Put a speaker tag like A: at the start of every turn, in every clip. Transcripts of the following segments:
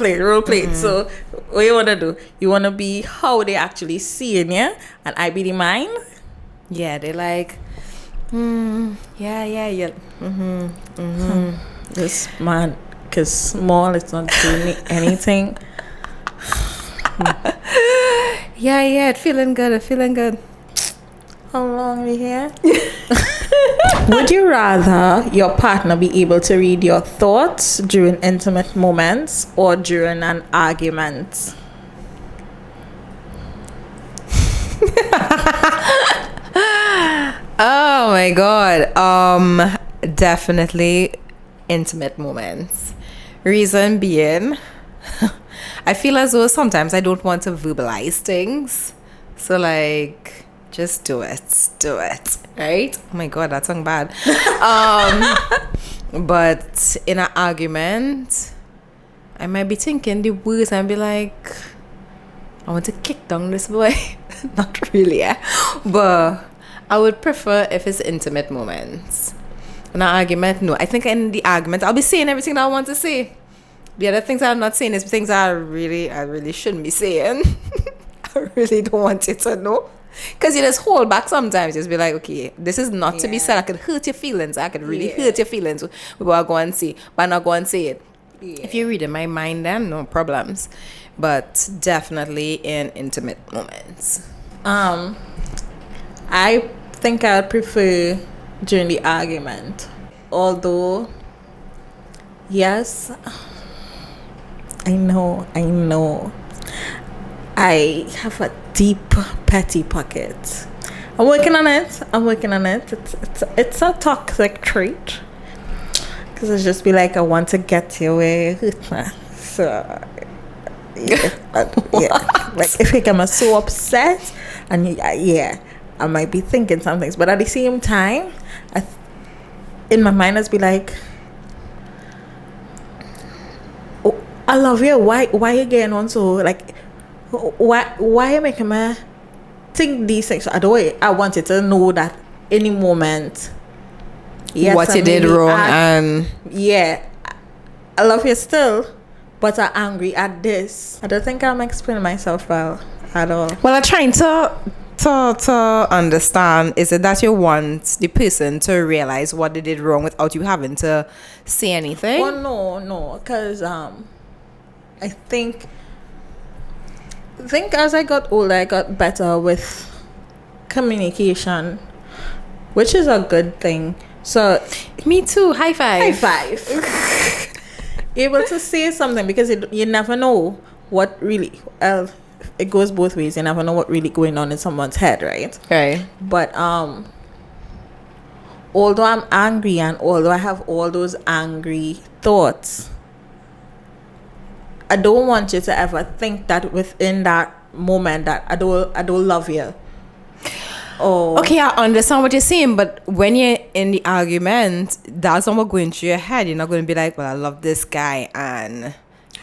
A: play. So what you wanna do? You wanna be how they actually seeing you, and I be the mine.
B: Yeah, they like, yeah.
A: This man, cause small, it's not doing anything.
B: Yeah, feeling good.
A: How long are we here? Would you rather your partner be able to read your thoughts during intimate moments or during an argument?
B: Oh my god. Definitely intimate moments. Reason being, I feel as though sometimes I don't want to verbalize things. So like, just do it. Right? Oh my god, that sounds bad. But in an argument, I might be thinking the words and be like, I want to kick down this boy. Not really, but I would prefer if it's intimate moments. In an argument, no. I think in the argument, I'll be saying everything that I want to say. The other things I'm not saying is things I really shouldn't be saying. I really don't want you to know. Because you just hold back sometimes. Just be like, okay, this is not to be said. I could hurt your feelings. I could really hurt your feelings before I go and say. But I'm not go and say it. Yeah. If you read in my mind, then no problems. But definitely in intimate moments.
A: I think I would prefer during the argument. Although, yes, I know. I have a deep, petty pocket. I'm working on it. It's a toxic trait. Because it's just be like, I want to get your way. So, yeah. Like, if I'm so upset, and I might be thinking some things. But at the same time, in my mind, I'd be like, oh, I love you. Why you getting on so, like, why you making me think these things? I wanted to know that any moment, yes,
B: what you did wrong, and
A: I love you still, but I'm angry at this. I don't think I'm explaining myself well at all.
B: Well, I'm trying to understand, is it that you want the person to realize what they did wrong without you having to say anything?
A: Oh no, because I think as I got older, I got better with communication, which is a good thing. So
B: me too. High five.
A: Able to say something, because you never know what really. It goes both ways. You never know what really going on in someone's head, right?
B: Right.
A: But although I'm angry and although I have all those angry thoughts, I don't want you to ever think that within that moment that I don't love you. Oh,
B: okay, I understand what you're saying, but when you're in the argument, that's not what going through your head. You're not going to be like, well, I love this guy and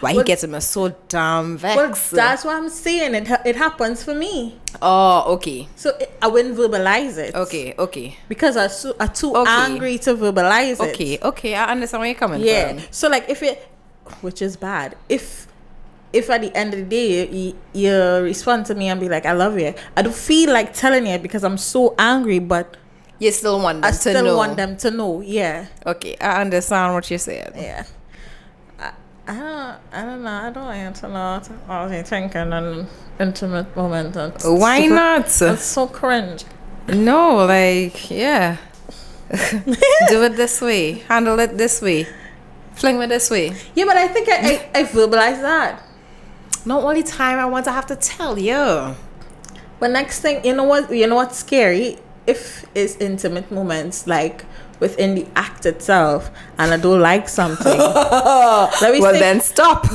B: why he gets me so damn vexed.
A: Well, that's what I'm saying. It happens for me.
B: Oh, okay.
A: So I wouldn't verbalize it.
B: Okay.
A: Because I'm too angry to verbalize it.
B: Okay. I understand where you're coming from.
A: Yeah. So like which is bad. If at the end of the day you respond to me and be like, I love you, I don't feel like telling you because I'm so angry, but
B: you still want them to know. I
A: still want them to know. Yeah.
B: Okay, I understand what you're saying.
A: Yeah. I don't know. I don't answer lot. I was thinking an intimate moment.
B: Why not?
A: It's so cringe.
B: No, like, yeah. Do it this way. Handle it this way. Fling it this way.
A: Yeah, but I think I verbalize that.
B: Not all the time I want to have to tell you.
A: But next thing, you know what's scary? If it's intimate moments, like within the act itself, and I don't like something.
B: Then stop.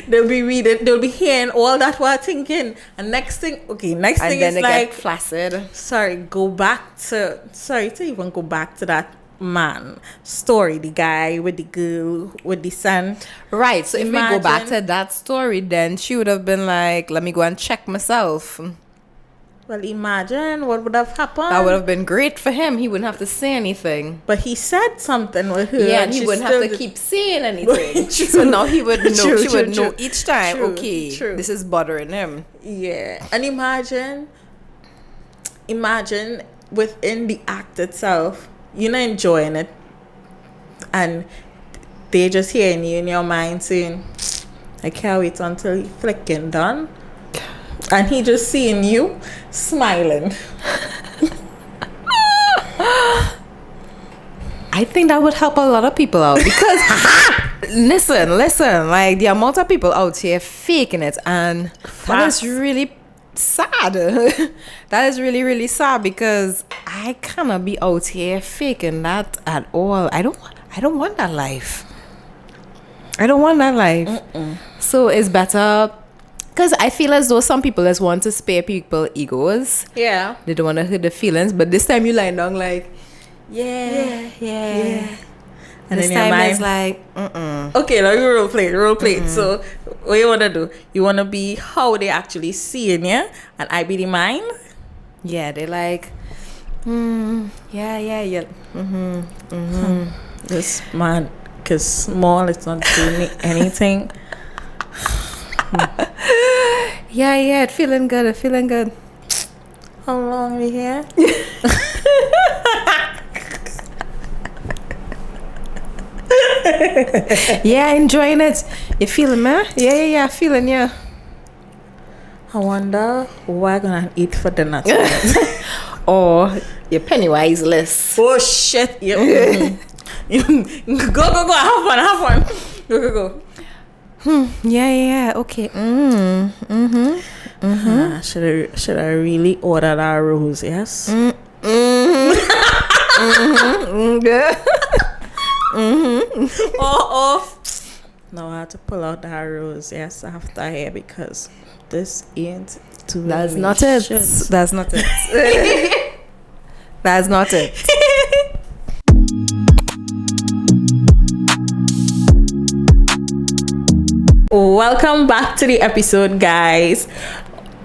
A: They'll be hearing all that we're thinking, and next thing is
B: they
A: like
B: get flaccid.
A: Sorry to even go back to that man story, the guy with the girl with the son.
B: Right. So if we go back to that story, then she would have been like, let me go and check myself.
A: Well, imagine what would have happened.
B: That would have been great for him. He wouldn't have to say anything.
A: But he said something with her.
B: Yeah, and he wouldn't have to keep saying anything. So now he would know. She would know each time. Okay, this is bothering him.
A: Yeah, and imagine within the act itself, you're not enjoying it, and they just hearing you in your mind saying, "I can't wait until he flicking done," and he just seeing you smiling.
B: I think that would help a lot of people out because listen, like the amount of people out here faking it, and that is really sad. That is really, really sad because I cannot be out here faking that at all. I don't want that life. I don't want that life. So it's better. Because I feel as though some people just want to spare people egos.
A: Yeah.
B: They don't want to hurt the feelings. But this time you lie down like, yeah. And this time it's like,
A: Okay, now you role play it. So what you want to do? You want to be how they actually seeing you, and I be the mind?
B: Yeah, they're like, yeah.
A: This man, because small, it's not doing me anything.
B: Yeah, it's feeling good.
A: How long are we here?
B: Yeah, enjoying it. You feeling me? Yeah, feeling, yeah.
A: I wonder what I'm gonna eat for dinner tonight.
B: Or your Pennywise list.
A: Oh shit! Yep. Go! Have fun! Go!
B: Yeah. Okay.
A: Should I really order that rose? Yes. Oh. Now I have to pull out that rose. Yes, after here because this ain't too.
B: That's not it. That's not it. That's not it.
A: Welcome back to the episode, guys.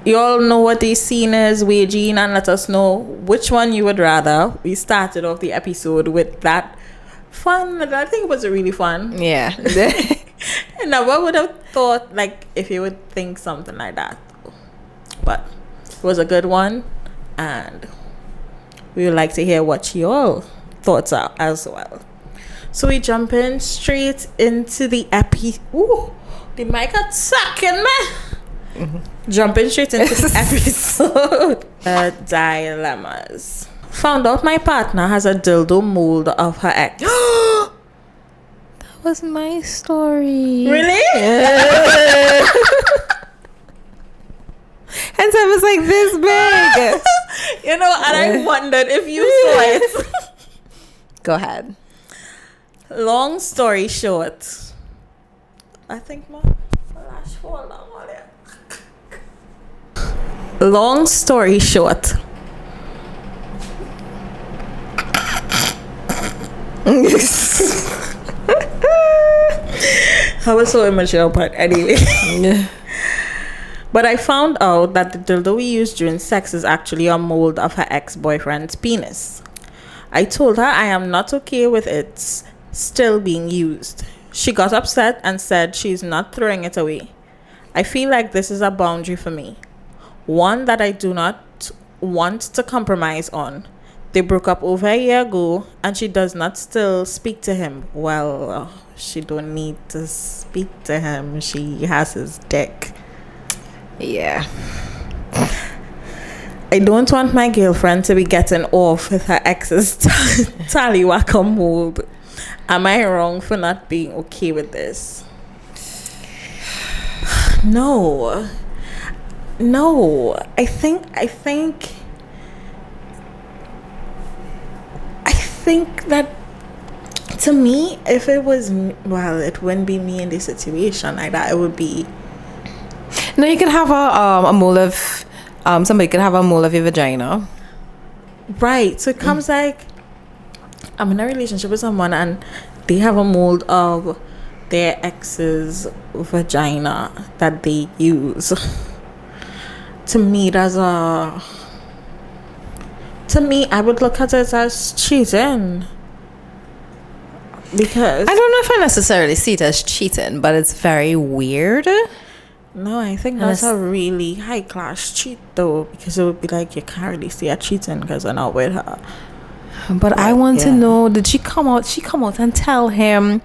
A: You all know what the scene is. Weigh in and let us know which one you would rather. We started off the episode with that fun. I think it was really fun.
B: Yeah.
A: And I would have thought like if you would think something like that, but it was a good one, and we would like to hear what your thoughts are as well. So we jump in straight into the Ooh, the mic got stuck in me. Jumping straight into the episode. Dilemmas. Found out my partner has a dildo mold of her ex.
B: That was my story.
A: Really?
B: Yeah. And so it was like this big.
A: You know, and I wondered if you saw it.
B: Go ahead.
A: Long story short, I think my lash fall down on it. Long story short, I was so immature, but anyway. But I found out that the dildo we used during sex is actually a mold of her ex-boyfriend's penis. I told her I am not okay with it still being used. She got upset and said she's not throwing it away. I feel like this is a boundary for me, one that I do not want to compromise on. They broke up over a year ago and she does not still speak to him. Well, she don't need to speak to him. She has his dick.
B: Yeah.
A: I don't want my girlfriend to be getting off with her ex's tallywhacker mold. Am I wrong for not being okay with this? No. I think that to me, if it was it wouldn't be me in this situation like that. It would be.
B: No, you can have a mold of somebody could have a mold of your vagina.
A: Right. So it comes like I'm in a relationship with someone and they have a mold of their ex's vagina that they use. To me, that's a To me, I would look at it as cheating. Because
B: I don't know if I necessarily see it as cheating, but it's very weird.
A: no, I think that's a really high class cheat though, because it would be like you can't really see her cheating because I'm not with her.
B: But I want to know, did she come out? She come out and tell him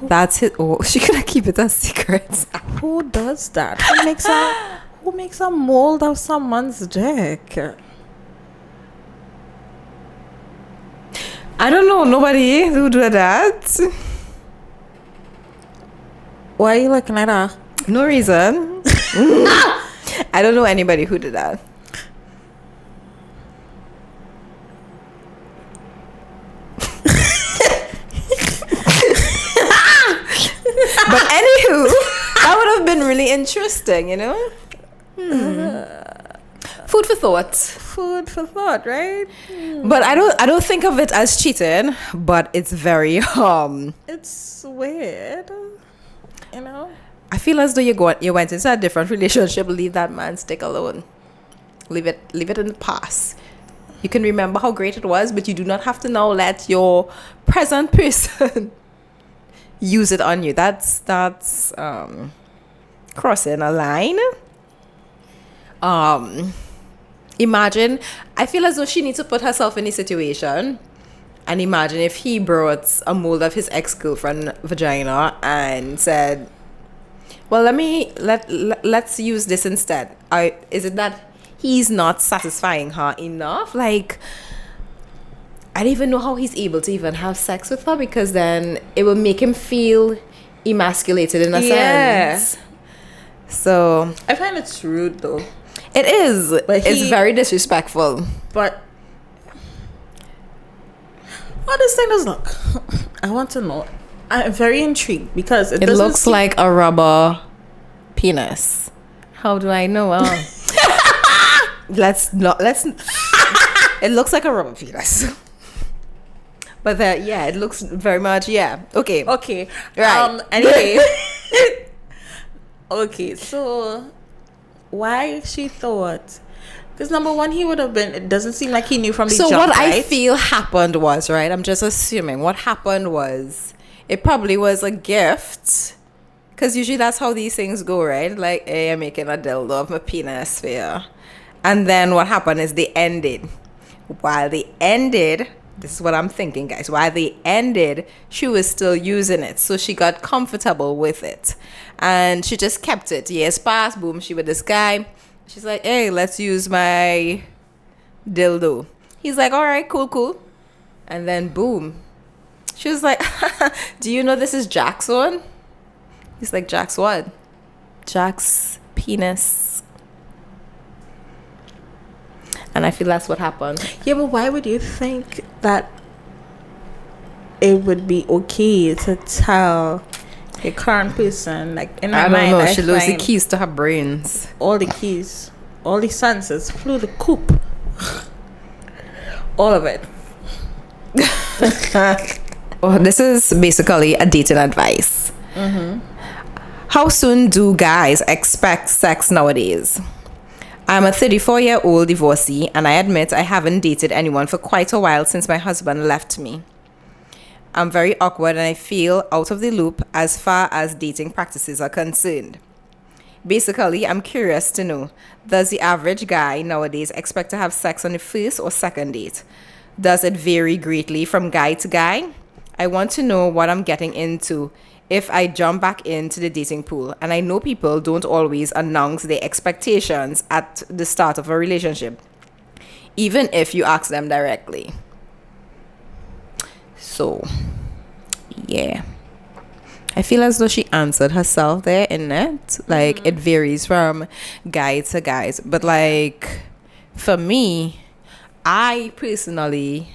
B: that's it? Oh, she could keep it a secret.
A: Who does that? Who makes a mold of someone's dick?
B: I don't know nobody who do that.
A: Why are you looking at her?
B: No reason. I don't know anybody who did that. But anywho, that would have been really interesting, you know? Food for thought.
A: Food for thought, right?
B: But I don't think of it as cheating, but it's very
A: It's weird, you know.
B: I feel as though you went into a different relationship. Leave that man's dick alone. Leave it in the past. You can remember how great it was, but you do not have to now let your present person use it on you. That's crossing a line. Imagine, I feel as though she needs to put herself in the situation and imagine if he brought a mold of his ex-girlfriend vagina and said, well, let's use this instead. Is it that he's not satisfying her enough? Like, I don't even know how he's able to even have sex with her, because then it will make him feel emasculated in a sense. So
A: I find it's rude though.
B: it is. But it's very disrespectful.
A: But how this thing does look? I want to know. I'm very intrigued because it
B: looks like a rubber penis. How do I know? Let's. It looks like a rubber penis. But it looks very much, Okay.
A: Okay.
B: Right.
A: Anyway. Okay, so why she thought? Because number one, he would have been. It doesn't seem like he knew from the jump.
B: So what
A: right?
B: I feel happened was, right, I'm just assuming what happened was it probably was a gift. Because usually that's how these things go, right? Like, hey, I'm making a dildo of my penis for you. And then what happened is they ended. While they ended, this is what I'm thinking, guys. While they ended, she was still using it. So she got comfortable with it. And she just kept it. Years passed, boom, she with this guy. She's like, hey, let's use my dildo. He's like, all right, cool. And then boom. She was like, do you know this is Jack's one? He's like, Jack's what? Jack's penis. And I feel that's what happened.
A: Yeah, but why would you think that it would be okay to tell your current person? Like, in my mind,
B: I don't know. She loses the keys to her brains.
A: All the keys, all the senses, flew the coop. All of it.
B: Well, this is basically a dating advice.
A: Mm-hmm.
B: How soon do guys expect sex nowadays? I'm a 34-year-old divorcee, and I admit I haven't dated anyone for quite a while since my husband left me. I'm very awkward and I feel out of the loop as far as dating practices are concerned. Basically, I'm curious to know, does the average guy nowadays expect to have sex on the first or second date? Does it vary greatly from guy to guy? I want to know what I'm getting into if I jump back into the dating pool. And I know people don't always announce their expectations at the start of a relationship, even if you ask them directly. So, yeah. I feel as though she answered herself there in it. Like, it varies from guy to guys. But, like, for me, I personally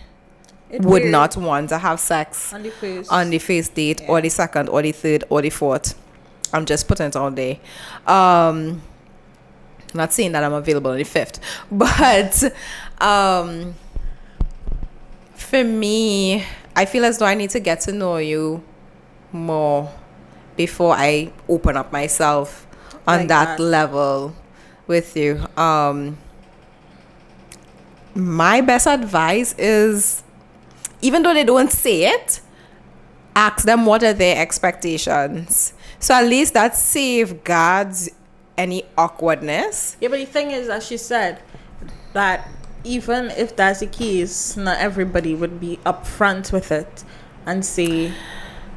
B: would not want to have sex on the first date, or the second, or the third, or the fourth. I'm just putting it out there. Not saying that I'm available on the fifth, but for me, I feel as though I need to get to know you more before I open up myself on like that level with you. my best advice is, even though they don't say it, ask them what are their expectations. So at least that safeguards any awkwardness.
A: Yeah, but the thing is, as she said, that even if that's the case, not everybody would be upfront with it and say.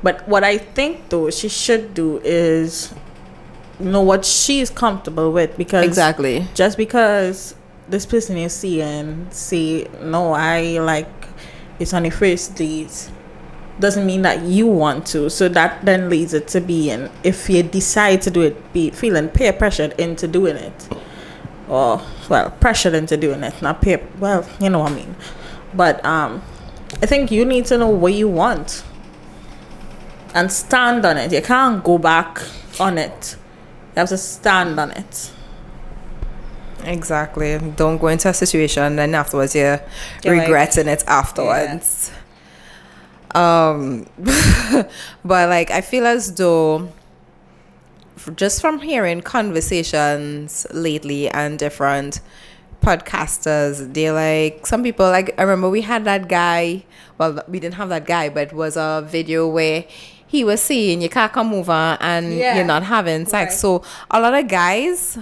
A: But what I think though she should do is know what she's comfortable with, because
B: Exactly.
A: just because this person you're seeing say no, I like it's on the first date, doesn't mean that you want to. So that then leads it to being, if you decide to do it, be feeling peer pressured into doing it, or well, pressured into doing it, not peer, well, you know what I mean. But I think you need to know what you want and stand on it. You can't go back on it. You have to stand on it.
B: Exactly. Don't go into a situation and afterwards you're regretting it afterwards. But like, I feel as though just from hearing conversations lately and different podcasters, they're like, some people, like, I remember we had that guy, well, we didn't have that guy, but it was a video where he was saying you can't come over and you're not having sex.
A: Right.
B: So a lot of guys,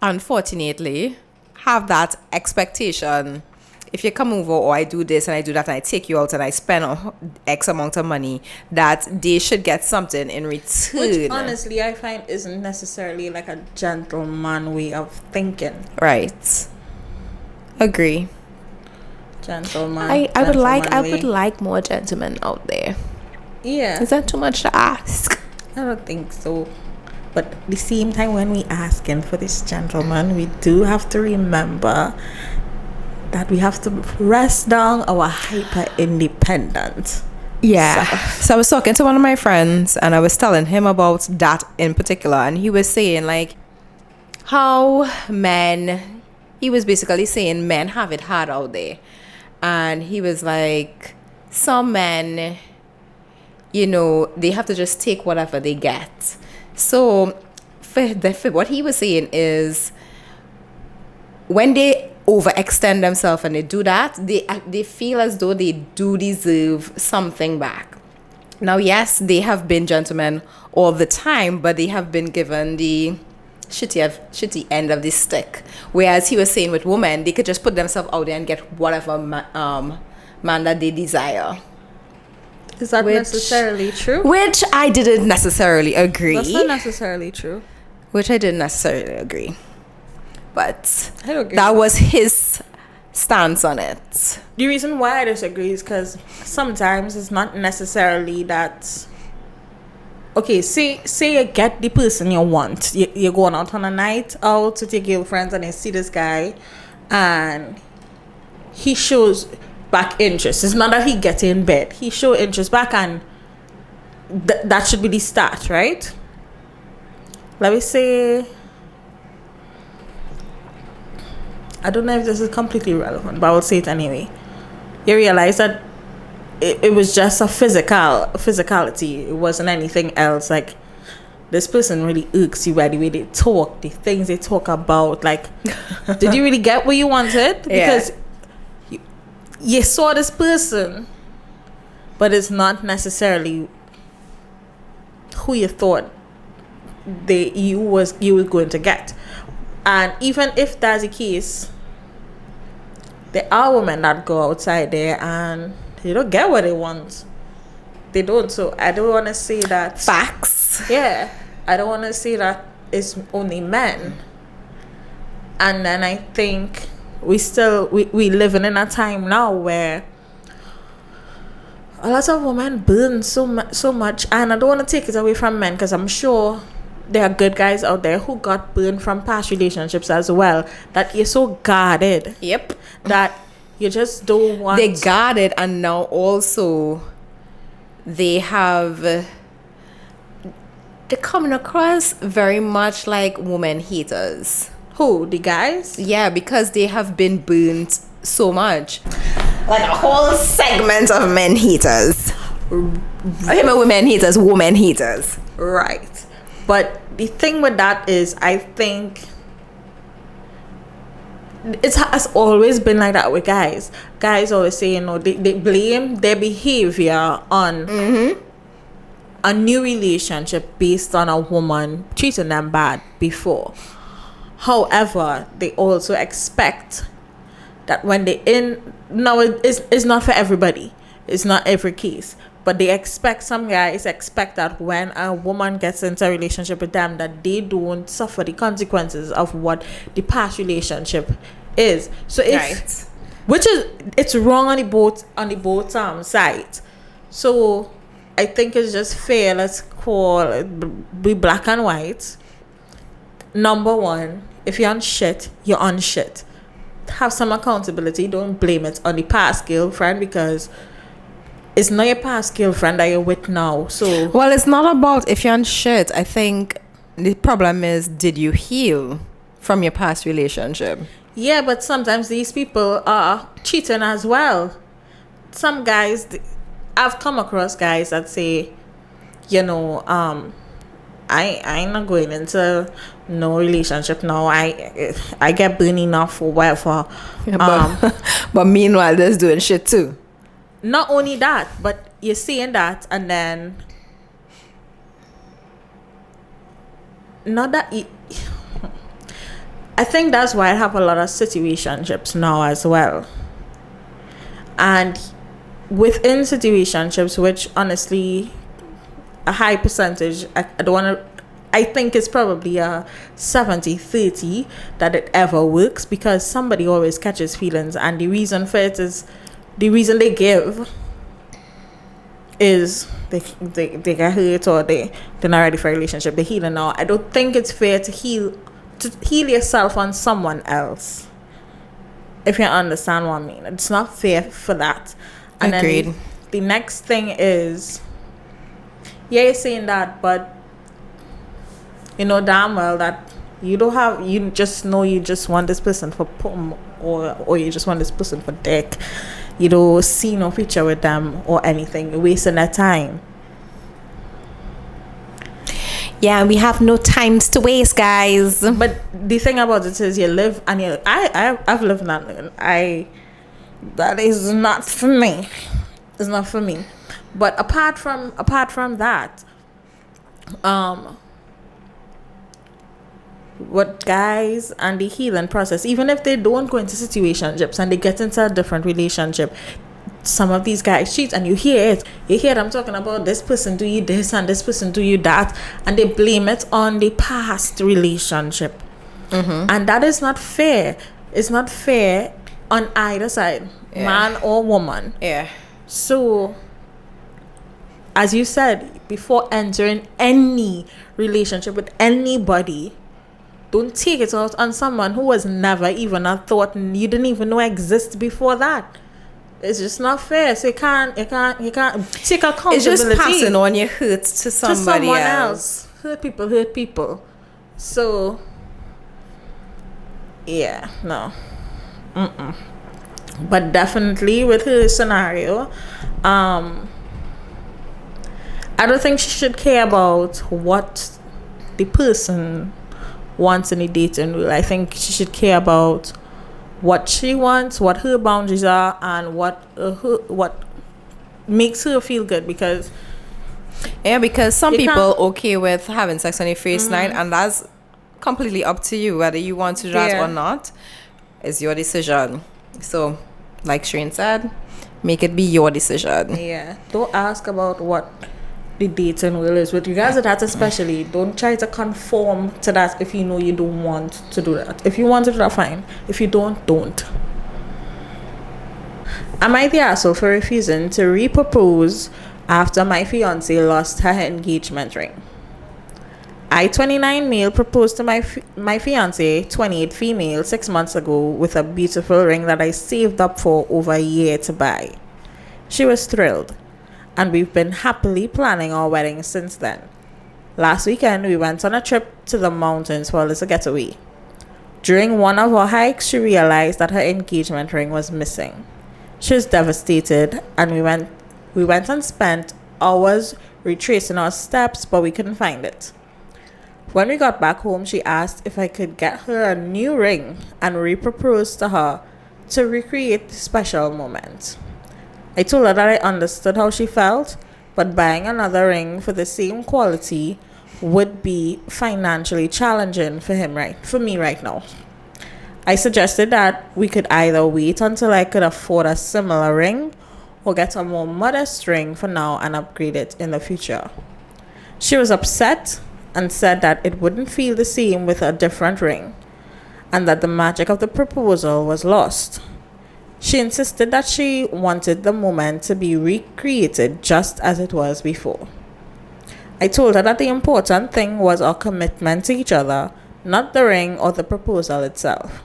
B: unfortunately, have that expectation. If you come over, or I do this and I do that and I take you out and I spend X amount of money, that they should get something in return.
A: Which honestly I find isn't necessarily like a gentleman way of thinking.
B: Right. Agree.
A: Gentleman.
B: I would like more gentlemen out there.
A: Yeah.
B: Is that too much to ask?
A: I don't think so. But at the same time, when we asking for this gentleman, we do have to remember that we have to rest down our hyper independence.
B: Yeah. So I was talking to one of my friends and I was telling him about that in particular, and he was saying like how he was basically saying men have it hard out there. And he was like, some men, you know, they have to just take whatever they get. So for what he was saying is, when they overextend themselves and they do that, they feel as though they do deserve something back. Now, yes, they have been gentlemen all the time, but they have been given the shitty end of the stick. Whereas he was saying with women, they could just put themselves out there and get whatever man that they desire.
A: Is that necessarily true?
B: Which I didn't necessarily agree.
A: That's not necessarily true.
B: Which I didn't necessarily agree. But
A: I don't agree.
B: That was his stance on it.
A: The reason why I disagree is because sometimes it's not necessarily that. Okay, say you get the person you want. You're going out on a night out with your girlfriends and you see this guy and he shows back interest. It's not that he gets in bed. He show interest back, and that should be the start, right? Let me say, I don't know if this is completely relevant, but I will say it anyway. You realize that it was just a physicality. It wasn't anything else. Like, this person really irks you by the way they talk, the things they talk about. Like, did you really get what you wanted? Because you saw this person, but it's not necessarily who you thought you were going to get. And even if that's the case, there are women that go outside there and they don't get what they want. They don't. So I don't want to say that.
B: Facts.
A: Yeah. I don't want to say that it's only men. And then I think we living in a time now where a lot of women burn so much. And I don't want to take it away from men, because I'm sure there are good guys out there who got burned from past relationships as well, that you're so guarded.
B: Yep.
A: That you just don't want.
B: They guarded, and now also they're coming across very much like woman haters.
A: Who? The guys?
B: Yeah, because they have been burnt so much. Like a whole segment of men haters. I mean, women haters, woman haters.
A: Right. But the thing with that is, I think it has always been like that with guys. Guys always say, they blame their behavior on a new relationship based on a woman treating them bad before. However, they also expect that when they it's not for everybody. It's not every case. But some guys expect that when a woman gets into a relationship with them, that they don't suffer the consequences of what the past relationship is. So it's wrong on the both sides. So I think it's just fair. Let's be black and white. Number one, if you're on shit, you're on shit. Have some accountability. Don't blame it on the past girlfriend, because it's not your past girlfriend that you're with now. So,
B: well, it's not about if you're on shit. I think the problem is, did you heal from your past relationship?
A: Yeah, but sometimes these people are cheating as well. Some guys, I've come across guys that say, I ain't not going into no relationship now. I get burned enough or whatever.
B: But meanwhile, they're doing shit too.
A: Not only that, but you're saying that, and then not that. I think that's why I have a lot of situationships now as well. And within situationships, which honestly, a high percentage, I think it's probably a 70-30 that it ever works, because somebody always catches feelings, and the reason for it is, the reason they give is they get hurt, or they're not ready for a relationship. They're healing now. I don't think it's fair to heal yourself on someone else, if you understand what I mean. It's not fair for that. And
B: agreed.
A: Then the next thing is, yeah, you're saying that, but you know damn well that you just want this person for pum, or you just want this person for dick. You don't see no future with them or anything. You're wasting their time.
B: Yeah, we have no times to waste, guys.
A: But the thing about it is, you live and you. I've lived that. That is not for me. It's not for me. But apart from that, what guys and the healing process, even if they don't go into situationships and they get into a different relationship, some of these guys cheat, and you hear them talking about this person do you this and this person do you that, and they blame it on the past relationship. And that is not fair. It's not fair on either side, man or woman. So, as you said, before entering any relationship with anybody, don't take it out on someone who was never even a thought, and you didn't even know exists before that. It's just not fair. So you can't take accountability.
B: It's just passing on your hurt to someone else.
A: Hurt people. So, yeah, no. But definitely with her scenario, I don't think she should care about what the person wants in a dating role. I think she should care about what she wants, what her boundaries are, and what makes her feel good. Because
B: some people okay with having sex on your first night, and that's completely up to you whether you want to do that or not. It's your decision. So, like Sherain said, make it be your decision.
A: Yeah, don't ask about what the dating role is. With regards to that especially, don't try to conform to that if you know you don't want to do that. If you want to do that, fine. If you don't. Am I the asshole for refusing to re-propose after my fiance lost her engagement ring? I, 29 male, proposed to my fiance, 28 female, 6 months ago with a beautiful ring that I saved up for over a year to buy. She was thrilled, and we've been happily planning our wedding since then. Last weekend, we went on a trip to the mountains for a little getaway. During one of our hikes, she realized that her engagement ring was missing. She was devastated, and we went and spent hours retracing our steps, but we couldn't find it. When we got back home, she asked if I could get her a new ring and re-propose to her to recreate the special moment. I told her that I understood how she felt, but buying another ring for the same quality would be financially challenging for me right now. I suggested that we could either wait until I could afford a similar ring or get a more modest ring for now and upgrade it in the future. She was upset and said that it wouldn't feel the same with a different ring and that the magic of the proposal was lost. She insisted that she wanted the moment to be recreated just as it was before. I told her that the important thing was our commitment to each other, not the ring or the proposal itself.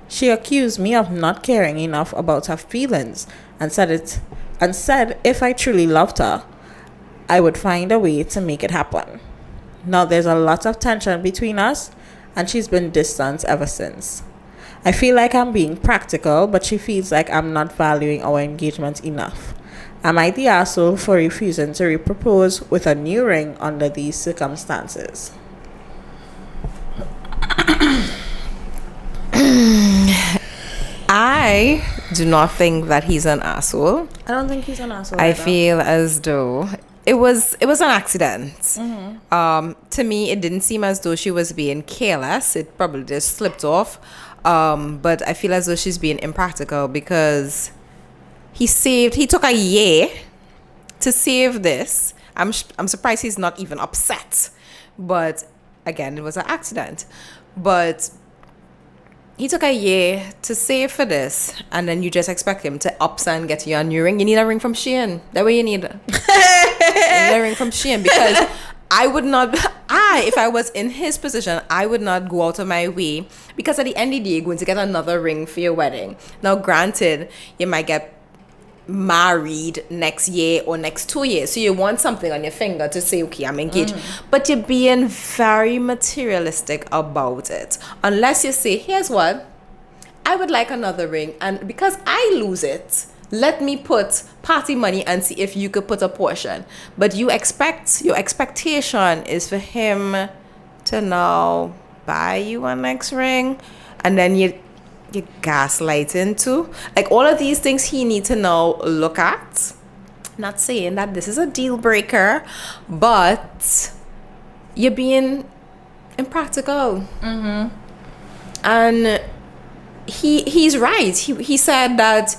A: She accused me of not caring enough about her feelings and said if I truly loved her, I would find a way to make it happen. Now there's a lot of tension between us, and she's been distant ever since. I feel like I'm being practical, but she feels like I'm not valuing our engagement enough. Am I the asshole for refusing to repropose with a new ring under these circumstances?
B: I do not think that he's an asshole.
A: I don't think he's an asshole.
B: I feel as though it was an accident. To me, it didn't seem as though she was being careless. It probably just slipped off. But I feel as though she's being impractical because he took a year to save this. I'm surprised he's not even upset. But again, it was an accident. But he took a year to save for this, and then you just expect him to ups and get you a new ring. You need a ring from Sherain. That way you need a ring from Sherain, because if I was in his position, I would not go out of my way, because at the end of the day, you're going to get another ring for your wedding. Now, granted, you might get married next year or next 2 years, so you want something on your finger to say, okay, I'm engaged. But you're being very materialistic about it, unless you say, here's what, I would like another ring, and because I lose it, let me put party money and see if you could put a portion. But your expectation is for him to now buy you a next ring, and then you gaslighting too. Like, all of these things he need to now look at. Not saying that this is a deal breaker, but you're being impractical. And he's right. He said that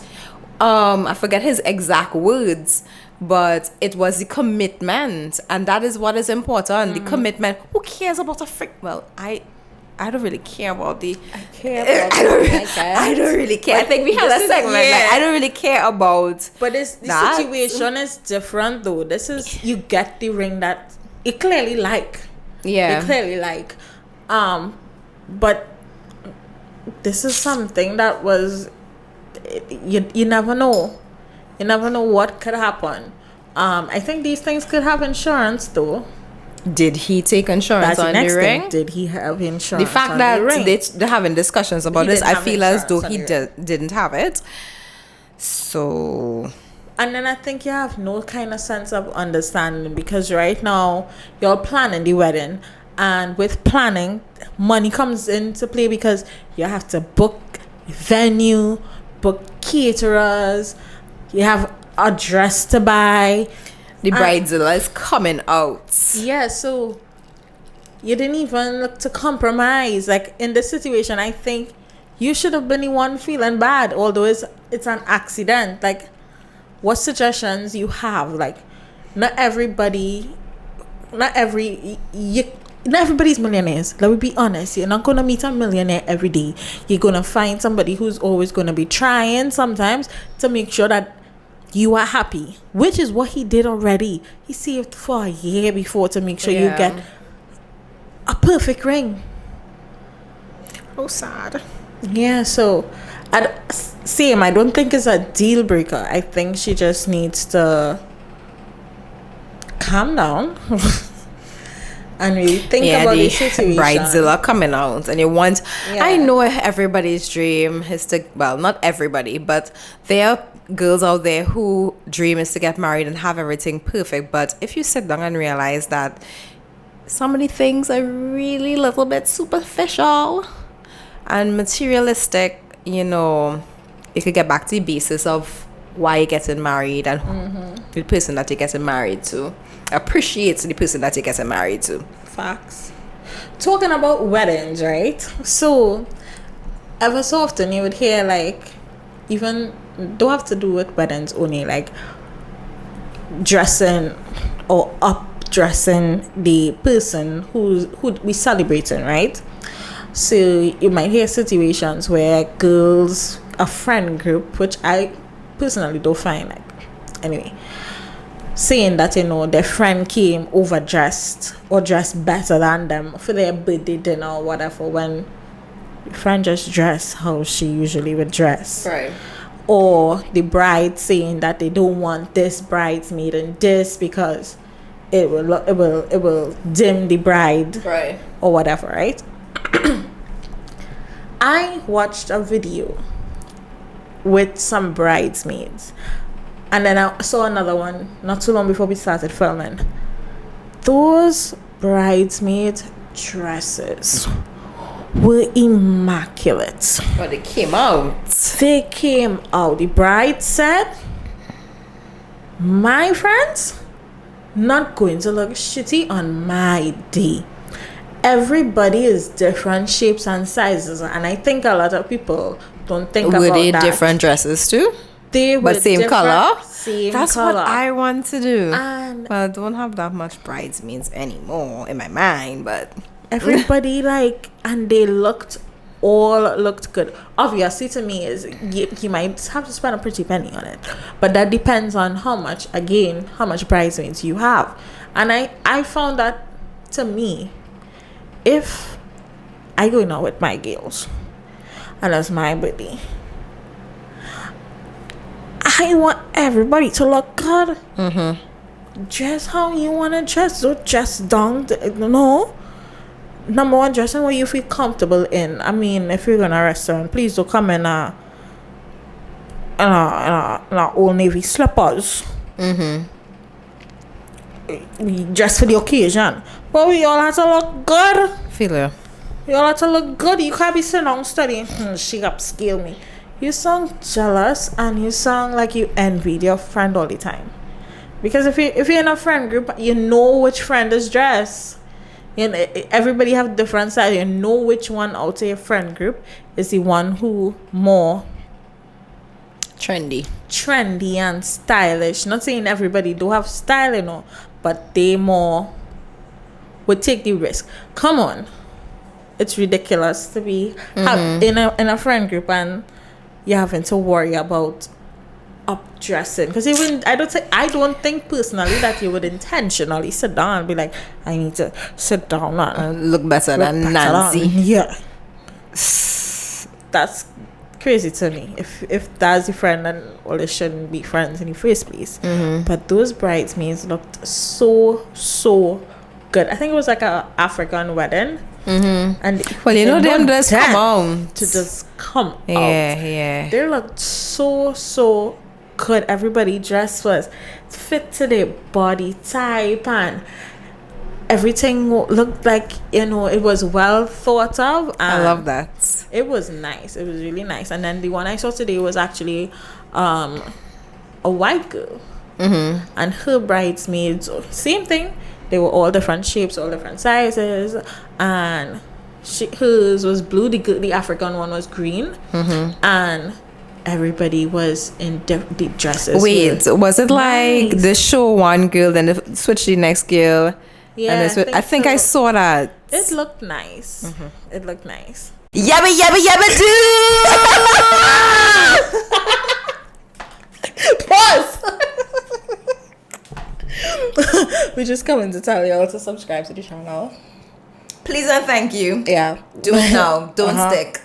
B: I forget his exact words, but it was the commitment, and that is what is important. The commitment. Who cares about a freak? Well, I don't really care about the. I don't really care. I think we had a segment. Like, I don't really care about.
A: But the situation is different, though. This is, you get the ring that you clearly like.
B: Yeah.
A: You clearly like. But this is something that was. You never know. You never know what could happen. I think these things could have insurance, though.
B: Did he take insurance on the ring?
A: Did he have insurance?
B: The fact that they're having discussions about this, I feel as though he didn't have it. So,
A: and then I think you have no kind of sense of understanding, because right now you're planning the wedding, and with planning, money comes into play because you have to book venue, book caterers, you have a dress to buy.
B: The bridezilla is coming out.
A: Yeah, so you didn't even look to compromise. Like, in this situation, I think you should have been the one feeling bad, although it's an accident. Like, what suggestions you have? Like, not everybody's millionaires. Let me be honest. You're not gonna meet a millionaire every day. You're gonna find somebody who's always gonna be trying sometimes to make sure that you are happy, which is what he did already. He saved for a year before to make sure you get a perfect ring.
B: Oh, sad.
A: Yeah, so I don't think it's a deal breaker. I think she just needs to calm down and really think about the situation.
B: Bridezilla coming out, and you want. Yeah. I know everybody's dream is to. Well, not everybody, but there are girls out there who dream is to get married and have everything perfect. But if you sit down and realize that some of the things are really a little bit superficial and materialistic. You know, you could get back to the basis of why you're getting married and the person that you're getting married to. Appreciate the person that you're getting married to.
A: Facts. Talking about weddings, right? So, ever so often you would hear like, even don't have to do with weddings only, like dressing or up dressing the person who we celebrating, right? So you might hear situations where girls, a friend group, which I personally don't find like, anyway, saying that, you know, their friend came overdressed or dressed better than them for their birthday dinner or whatever, when your friend just dressed how she usually would dress.
B: Right.
A: Or the bride saying that they don't want this bridesmaid and this because it will dim the bride,
B: Right.
A: or whatever, right? I watched a video with some bridesmaids, and then I saw another one not too long before we started filming. Those bridesmaid dresses were immaculate.
B: But they came out.
A: They came out. The bride said, my friends, not going to look shitty on my day. Everybody is different shapes and sizes, and I think a lot of people don't think about that.
B: Were they different dresses too?
A: They were
B: But same
A: different,
B: color?
A: Same
B: That's
A: color.
B: what I want to do.
A: And
B: well, I don't have that much bridesmaids anymore in my mind, but
A: everybody like, and they all looked good. Obviously, to me, is you might have to spend a pretty penny on it, but that depends on how much bridesmaids you have. And I found that, to me, if I go out with my girls and it's my birthday, I want everybody to look good. Dress how you want to dress. Don't dress down. No. Number one, dressing what you feel comfortable in. I mean, if you're in a restaurant, please don't come in a Old Navy slippers. We dress for the occasion, but we all have to look good.
B: feel you.
A: You all have to look good. You can't be sitting down studying. She upscale me. You sound jealous and you sound like you envied your friend all the time. Because if you're in a friend group, you know which friend is dressed. You know, everybody have different styles. You know which one out of your friend group is the one who more
B: Trendy
A: and stylish. Not saying everybody do have style, you know, but they more would take the risk. Come on, it's ridiculous to be in a friend group and you're having to worry about up dressing, because even I don't think personally that you would intentionally sit down and be like, I need to sit down and
B: look better than Nancy.
A: Yeah, that's crazy to me. If that's your friend, then well, they shouldn't be friends in the first place. But those bridesmaids looked so good. I think it was like a African wedding. And
B: well, you know, them just come out.
A: To just come out.
B: Yeah.
A: They looked so good. Everybody dressed was fit to their body type, and everything looked like, you know, it was well thought of.
B: I love that.
A: It was nice. It was really nice. And then the one I saw today was actually a white girl. And her bridesmaids, same thing. They were all different shapes, all different sizes, and hers was blue. The African one was green, and everybody was in deep dresses.
B: Wait, was it like
A: nice.
B: the show one girl, then they switch the next girl?
A: Yeah,
B: and I think I saw that.
A: It looked nice. It looked nice.
B: Yabba do.
A: Pause. We just coming to tell y'all to subscribe to the channel.
B: Please and thank you.
A: Yeah.
B: Do it now. Don't stick.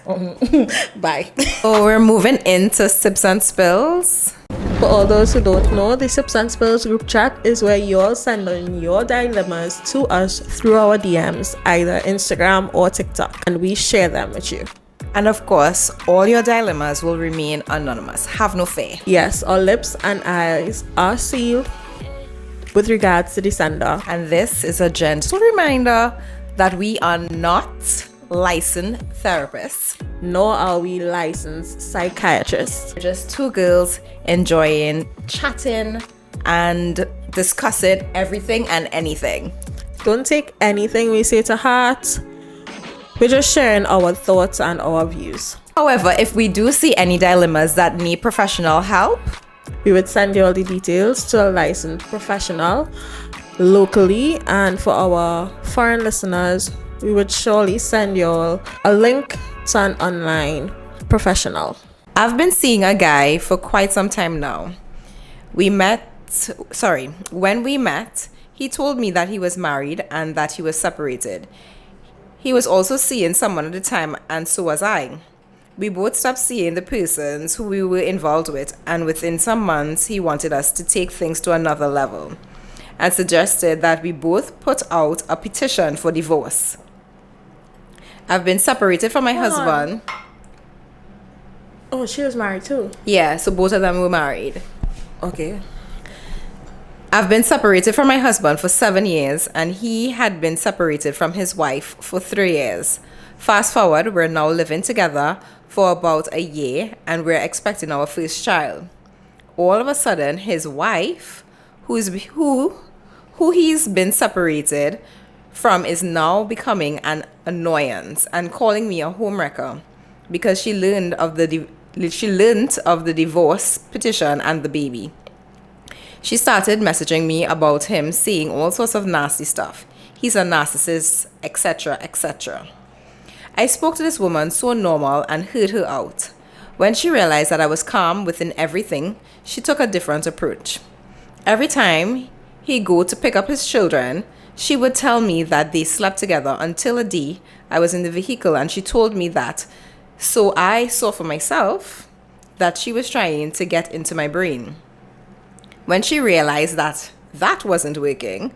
A: Bye.
B: So we're moving into Sips and Spills.
A: For all those who don't know, the Sips and Spills group chat is where you all send in your dilemmas to us through our DMs, either Instagram or TikTok, and we share them with you.
B: And of course, all your dilemmas will remain anonymous. Have no fear.
A: Yes, our lips and eyes are sealed. with regards to the sender.
B: And this is a gentle reminder that we are not licensed therapists,
A: Nor are we licensed psychiatrists.
B: we're just two girls enjoying chatting and discussing everything and anything.
A: Don't take anything we say to heart. We're just sharing our thoughts and our views.
B: However, if we do see any dilemmas that need professional help,
A: We would send you all the details to a licensed professional locally, and for our foreign listeners, we would surely send you all a link to an online professional.
B: I've been seeing a guy for quite some time now. When we met, he told me that he was married and that he was separated. He was also seeing someone at the time, and so was I. We both stopped seeing the persons who we were involved with, and within some months, he wanted us to take things to another level and suggested that we both put out a petition for divorce. I've been separated from my husband.
A: Oh, she was married too.
B: Yeah, so both of them were married.
A: Okay.
B: I've been separated from my husband for 7 years, and he had been separated from his wife for 3 years. Fast forward, we're now living together for about a year, and we're expecting our first child. All of a sudden, his wife, who he's been separated from, is now becoming an annoyance and calling me a homewrecker because she learned of the divorce petition and the baby. She started messaging me about him saying all sorts of nasty stuff. He's a narcissist, etc., etc. I spoke to this woman so normal and heard her out. When she realized that I was calm within everything, she took a different approach. Every time he'd go to pick up his children, she would tell me that they slept together until a day I was in the vehicle, and she told me that. So I saw for myself that she was trying to get into my brain. When she realized that that wasn't working,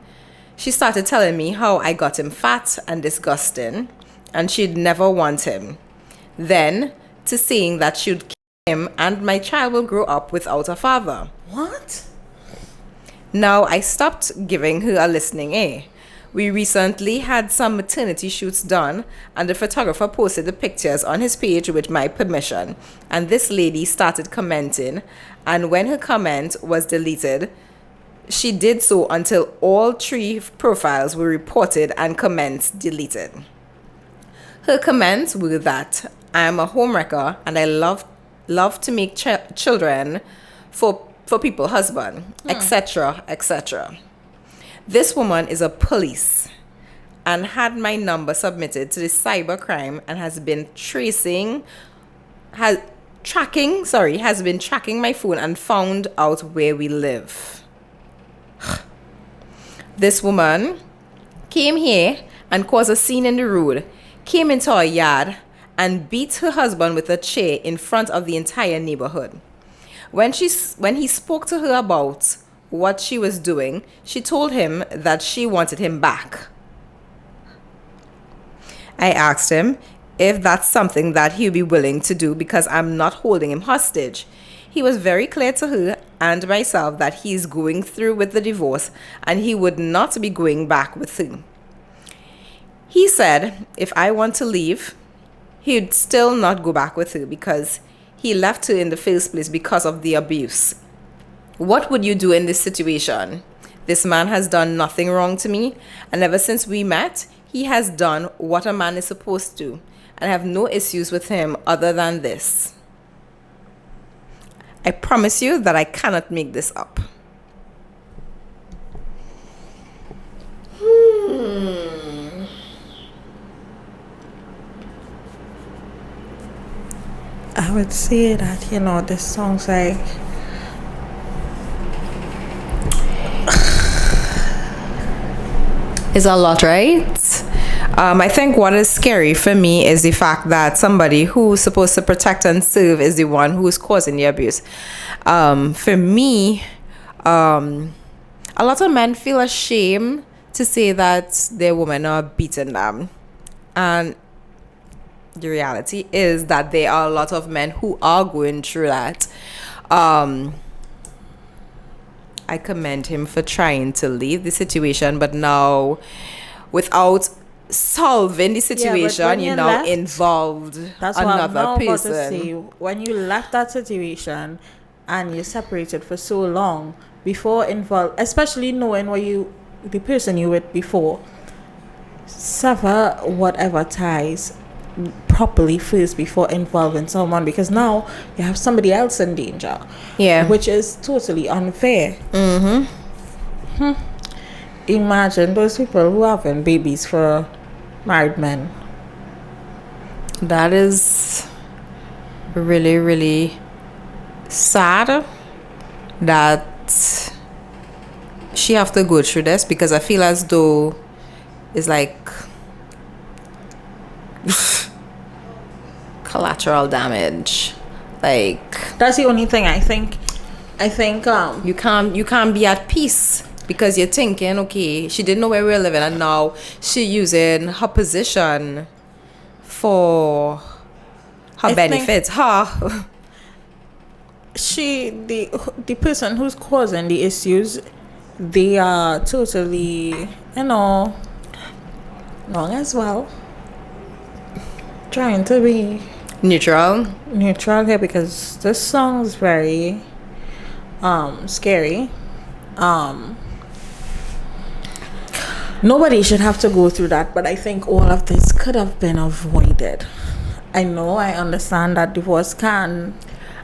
B: she started telling me how I got him fat and disgusting, and she'd never want him. Then to saying that she'd kill him and my child will grow up without a father.
A: What?
B: Now I stopped giving her a listening ear. We recently had some maternity shoots done, and the photographer posted the pictures on his page with my permission, and this lady started commenting, and when her comment was deleted, she did so until all 3 profiles were reported and comments deleted. Her comments were that I am a homewrecker and I love to make children for people's husband, etc., etc. This woman is a police and had my number submitted to the cybercrime and has been tracking my phone and found out where we live. This woman came here and caused a scene in the road, came into our yard and beat her husband with a chair in front of the entire neighborhood. When he spoke to her about what she was doing, she told him that she wanted him back. I asked him if that's something that he'd be willing to do because I'm not holding him hostage. He was very clear to her and myself that he's going through with the divorce and he would not be going back with her. He said if I want to leave, he'd still not go back with her because he left her in the first place because of the abuse. What would you do in this situation? This man has done nothing wrong to me, and ever since we met, he has done what a man is supposed to, and I have no issues with him other than this. I promise you that I cannot make this up.
A: I would say that, this song's like...
B: It's a lot, right? I think what is scary for me is the fact that somebody who's supposed to protect and serve is the one who's causing the abuse. For me, a lot of men feel ashamed to say that their women are beating them. And the reality is that there are a lot of men who are going through that. I commend him for trying to leave the situation, but now without solving the situation,
A: when
B: you
A: you
B: now
A: left,
B: involved
A: that's what I'm
B: another
A: now about to
B: person.
A: say. When you left that situation and you separated for so long, before involved, especially knowing the person you with before, sever whatever ties properly first before involving someone, because now you have somebody else in danger.
B: Yeah.
A: Which is totally unfair. Imagine those people who are having babies for married men.
B: That is really, really sad that she have to go through this, because I feel as though it's like collateral damage. Like,
A: That's the only thing I think
B: you can't be at peace because you're thinking, okay, she didn't know where we were living, and now she using her position for her benefits.
A: the person who's causing the issues, they are totally, wrong as well. Trying to be
B: neutral
A: here, because this song is very scary. Nobody should have to go through that, but I think all of this could have been avoided. I understand that divorce can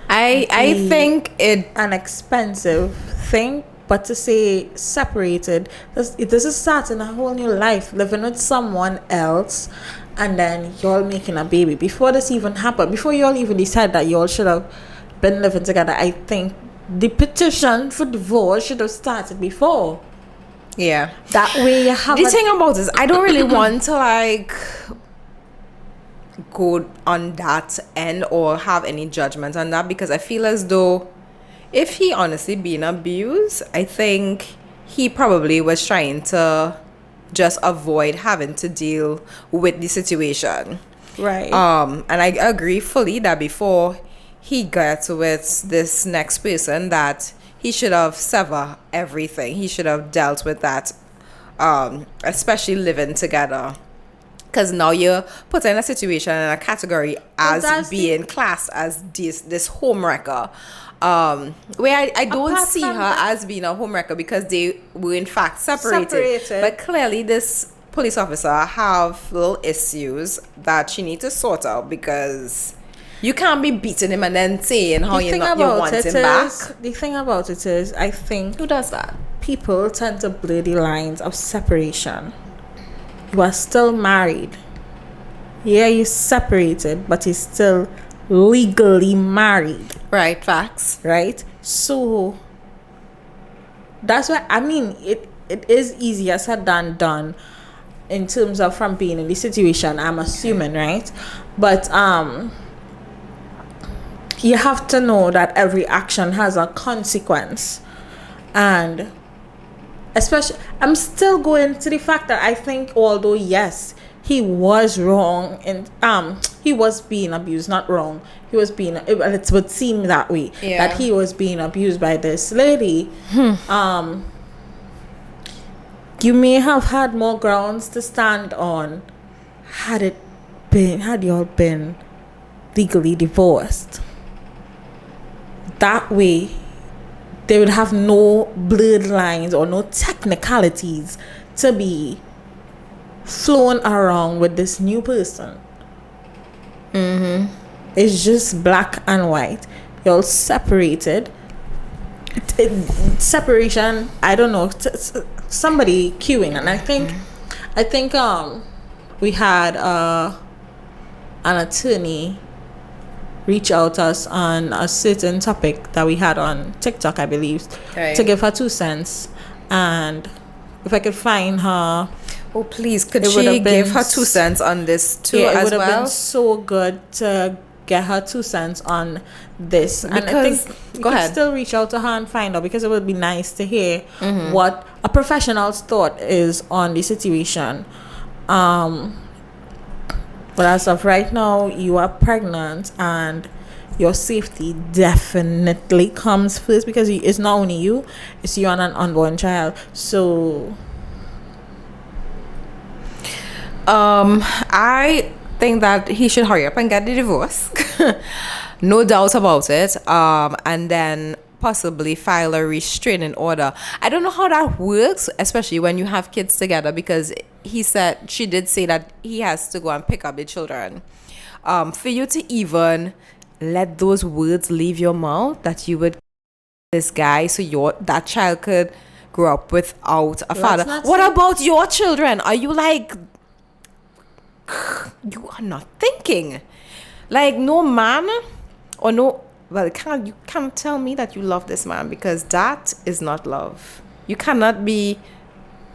B: I think it
A: an expensive thing, but to say separated, this is starting a whole new life, living with someone else, and then y'all making a baby. Before this even happened, before y'all even decide that y'all should have been living together, I think the petition for divorce should have started before.
B: Yeah.
A: That way you have
B: the thing about this, I don't really want to like go on that end or have any judgment on that, because I feel as though if he honestly being abused, I think he probably was trying to just avoid having to deal with the situation.
A: Right.
B: And I agree fully that before he got with this next person, that he should have severed everything. He should have dealt with that, especially living together. Because now you're put in a situation in a category as being classed as this homewrecker. Where I don't see her as being a homewrecker, because they were in fact separated. But clearly this police officer have little issues that she needs to sort out, because you can't be beating him and then saying how you want him back.
A: The thing about it is, I think
B: who does that?
A: People tend to blur the lines of separation. You are still married. Yeah, you separated, but you're still legally married.
B: Right, facts.
A: Right? So that's why, I mean, it is easier said than done in terms of from being in the situation, I'm assuming, right? But you have to know that every action has a consequence. And especially, I'm still going to the fact that I think, although yes, he was wrong, and he was being abused, not wrong, he was being, it would seem that way, that he was being abused by this lady. You may have had more grounds to stand on had y'all been legally divorced. That way they would have no blurred lines or no technicalities to be flown around with this new person. It's just black and white. Y'all separated. Separation, I don't know, somebody queuing, and I think we had an attorney reach out to us on a certain topic that we had on TikTok, I believe, to give her 2 cents. And if I could find her,
B: oh please, could she give her 2 cents on this too?
A: Yeah, it
B: would
A: have been so good to get her 2 cents on this. And I think we could still reach out to her and find out, because it would be nice to hear what a professional's thought is on the situation. But as of right now, you are pregnant and your safety definitely comes first, because it's not only you, it's you and an unborn child. So
B: I think that he should hurry up and get the divorce. No doubt about it. And then possibly file a restraining order. I don't know how that works, especially when you have kids together, because she did say that he has to go and pick up the children. For you to even let those words leave your mouth that you would this guy, so that child could grow up without a father. What about your children? Are you like, you are not thinking? Like, no man or no, well, you can't tell me that you love this man, because that is not love. You cannot be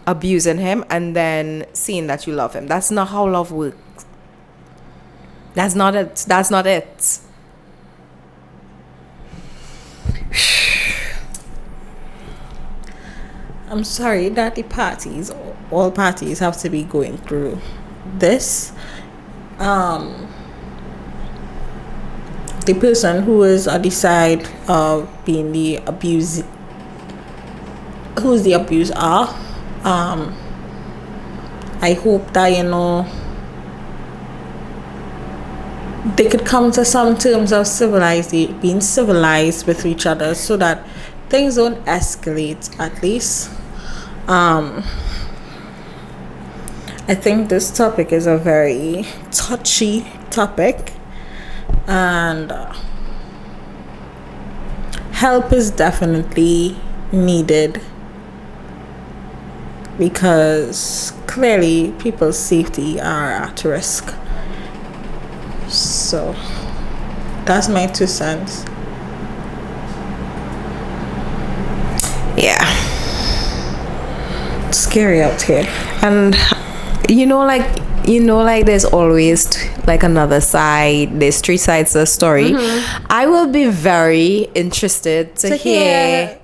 B: abusing him and then seeing that you love him. That's not how love works. That's not it. That's not it.
A: I'm sorry that all parties have to be going through this. The person who is on the side of being the abused, who's the abuser, I hope that, they could come to some terms of being civilized with each other, so that things don't escalate, at least. I think this topic is a very touchy topic, and help is definitely needed, because clearly people's safety are at risk. So that's my 2 cents.
B: Yeah,
A: It's scary out here.
B: and like there's always like another side. There's 3 sides to the story. I will be very interested to hear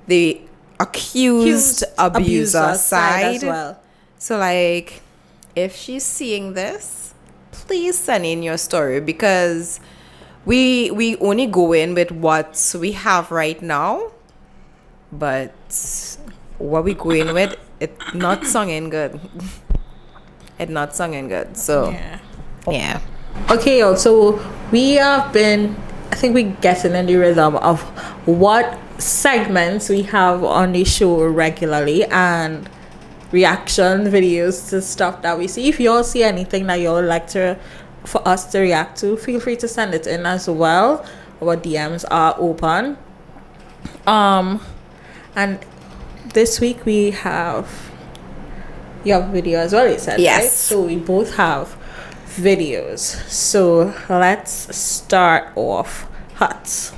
B: the accused abuser side
A: as well.
B: So like, if she's seeing this, please send in your story, because we only go in with what we have right now, but what we go in with, it not singing good. It not singing good. So yeah.
A: Okay, y'all. So we have been, I think we're getting in the rhythm of what segments we have on the show regularly, and reaction videos to stuff that we see. If you all see anything that you all like for us to react to, feel free to send it in as well. Our DMs are open. And this week you have a video as well, you said,
B: yes,
A: right? So we both have videos. So let's start off hot.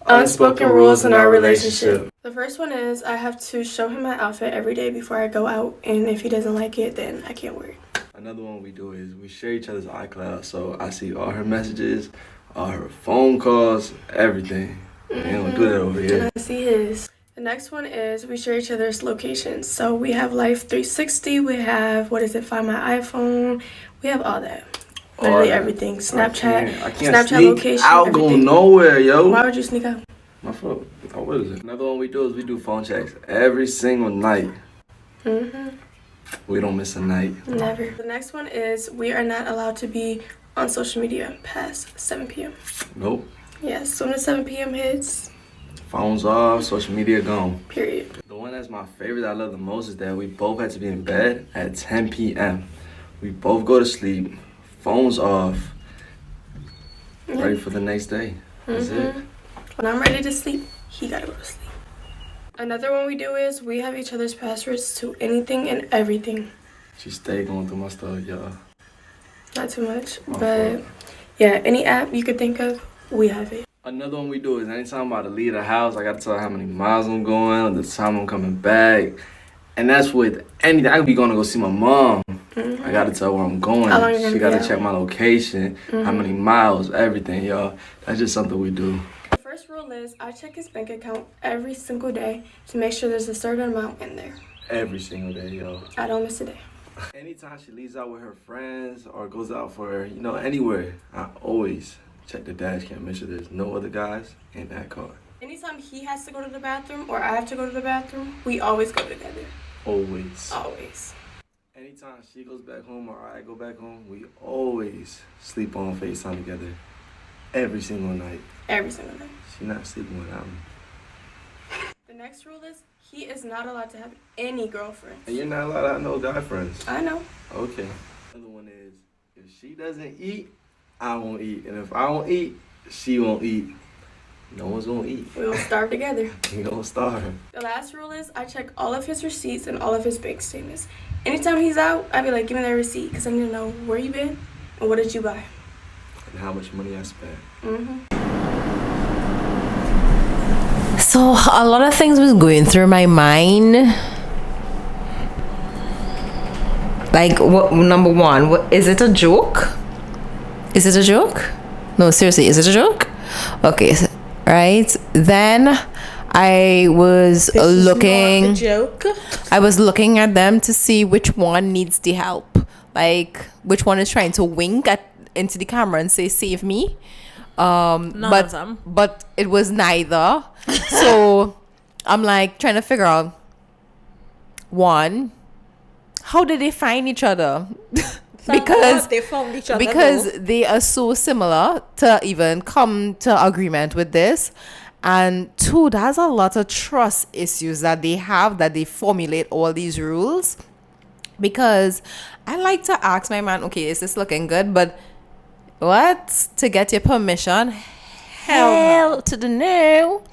C: Unspoken rules in our relationship. The first one is I have to show him my outfit every day before I go out, and if he doesn't like it, then I can't wear it.
D: Another one we do is we share each other's iCloud, so I see all her messages, all her phone calls, everything. They don't do that over here.
C: And I see his. The next one is we share each other's locations. So we have Life 360, we have, Find My iPhone, we have all that. Literally everything. Snapchat,
D: I can't
C: Snapchat
D: sneak
C: location,
D: out, go nowhere, yo.
C: Why would you sneak out?
D: My fault. Oh, what is it? Another one we do is we do phone checks every single night. We don't miss a night.
C: Never. The next one is we are not allowed to be on social media past 7 p.m.
D: Nope.
C: Yes, as soon as 7 p.m. hits,
D: phones off, social media gone.
C: Period.
D: The one that's my favorite that I love the most is that we both had to be in bed at 10 p.m. We both go to sleep, phones off, ready for the next day. That's it.
C: When I'm ready to sleep, he gotta go to sleep. Another one we do is we have each other's passwords to anything and everything.
D: She stayed going through my stuff, y'all.
C: Not too much, but yeah, any app you could think of, we have it.
D: Another one we do is anytime I'm about to leave the house, I gotta tell her how many miles I'm going, the time I'm coming back. And that's with anything. I could be going to go see my mom. I gotta tell her where I'm going.
C: How long you gonna
D: She
C: be
D: gotta
C: out?
D: check my location, how many miles, everything, y'all. That's just something we do.
C: The first rule is I check his bank account every single day to make sure there's a certain amount in there.
D: Every single day, yo.
C: I don't miss a day.
D: Anytime she leaves out with her friends or goes out for, anywhere, I always check the dash cam, make sure there's no other guys in that car.
C: Anytime he has to go to the bathroom or I have to go to the bathroom, we always go together.
D: Always.
C: Always.
D: Anytime she goes back home or I go back home, we always sleep on FaceTime together. Every single night.
C: Every single night.
D: She's not sleeping without me.
C: The next rule is he is not allowed to have any girlfriends.
D: And you're not allowed to have no guy friends.
C: I know.
D: Okay. Another one is, if she doesn't eat, I won't eat. And if I don't eat, she won't eat. No one's gonna eat.
C: We will starve together.
D: We gonna starve.
C: The last rule is I check all of his receipts and all of his bank statements. Anytime he's out, I be like, give me that receipt because I need to know where you been and what did you buy.
D: And how much money I spent.
B: So a lot of things was going through my mind. Like, what? Number one, is it a joke? Is it a joke? No, seriously, is it a joke? Okay, right. Then I was looking.
A: Not a joke.
B: I was looking at them to see which one needs the help. Like, which one is trying to wink into the camera and say, "Save me."
A: None of them.
B: But it was neither. So I'm like trying to figure out, one, how did they find each other? Because
A: they found each other.
B: because they are so similar to even come to agreement with this. And two, there's a lot of trust issues that they have, that they formulate all these rules. Because I like to ask my man, okay, is this looking good? But what? To get your permission? Hell to the no.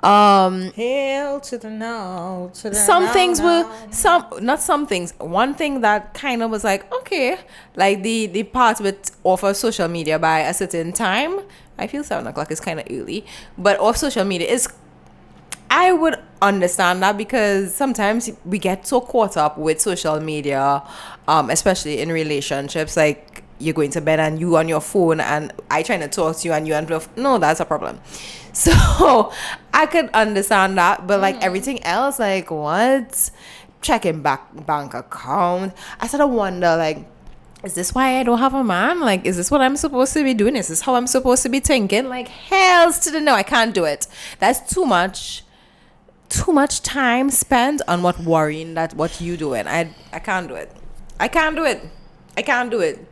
A: Hail to the no. To the
B: Some
A: no,
B: things
A: no.
B: were not some things. One thing that kind of was like, okay, like the part with off of social media by a certain time. I feel 7:00 is kind of early, but off social media is. I would understand that because sometimes we get so caught up with social media, especially in relationships. Like, you're going to bed and you on your phone and I trying to talk to you and you on your no, that's a problem. So I could understand that, but like everything else, like what? Checking bank account. I sort of wonder, like, is this why I don't have a man? Like, is this what I'm supposed to be doing? Is this how I'm supposed to be thinking? Like, hells to the no, I can't do it. That's too much time spent on worrying that what you doing. I can't do it. I can't do it.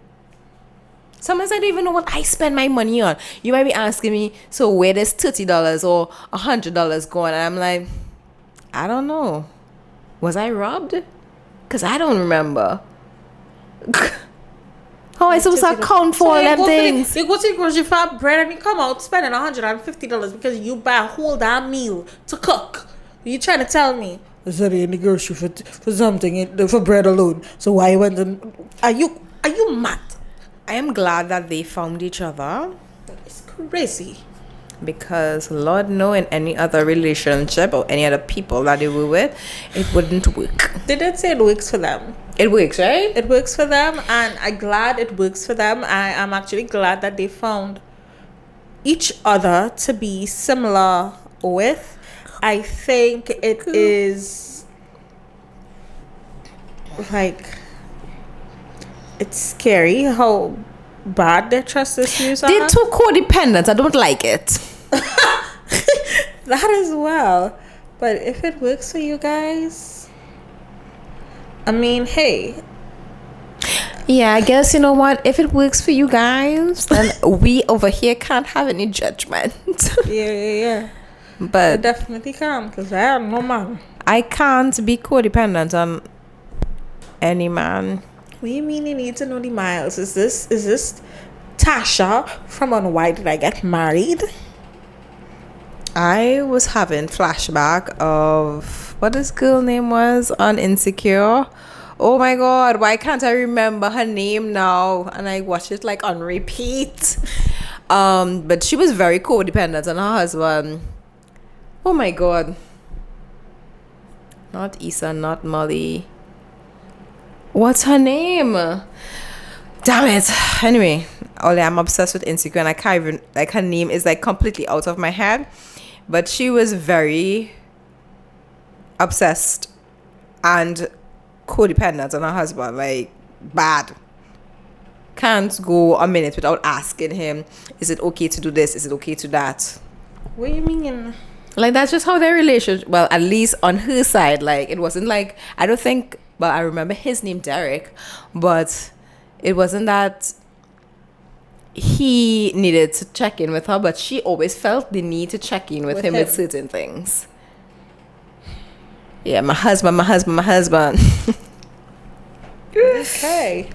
B: Sometimes I don't even know what I spend my money on. You might be asking me, so where does $30 or $100 going? And I'm like, I don't know. Was I robbed? Because I don't remember. How am I supposed to account for all them things?
A: You go to the grocery for bread and you come out spending $150 because you buy a whole damn meal to cook. You trying to tell me? I said in the grocery for something for bread alone. So why you went and are you mad?
B: I am glad that they found each other.
A: It's crazy.
B: Because Lord know in any other relationship or any other people that they were with, it wouldn't work.
A: They did say it works for them.
B: It works, right?
A: It works for them, and I'm glad it works for them. I am actually glad that they found each other to be similar with. I think it is like it's scary how bad their trust issues are.
B: They're too codependent. I don't like it.
A: That as well. But if it works for you guys, I mean, hey.
B: Yeah, I guess you know what? If it works for you guys, then we over here can't have any judgment.
A: Yeah. I
B: But
A: definitely can, because I am no man.
B: I can't be codependent on any man.
A: What do you mean you need to know the miles? Is this Tasha from on Why Did I Get Married?
B: I was having flashback of what this girl name was on Insecure. Oh my god, why can't I remember her name now? And I watch it like on repeat. But she was very codependent on her husband. Oh my god. Not Issa, not Molly. What's her name? Damn it. Anyway, I'm obsessed with Insecure and I can't even, like, her name is like completely out of my head. But she was very obsessed and codependent on her husband, like bad. Can't go a minute without asking him, is it okay to do this? Is it okay to that?
A: What do you mean?
B: Like, that's just how their relationship, well, at least on her side, like, it wasn't like, I don't think, but I remember his name, Derek, but it wasn't that he needed to check in with her, but she always felt the need to check in with him with certain things. Yeah, my husband.
A: Okay.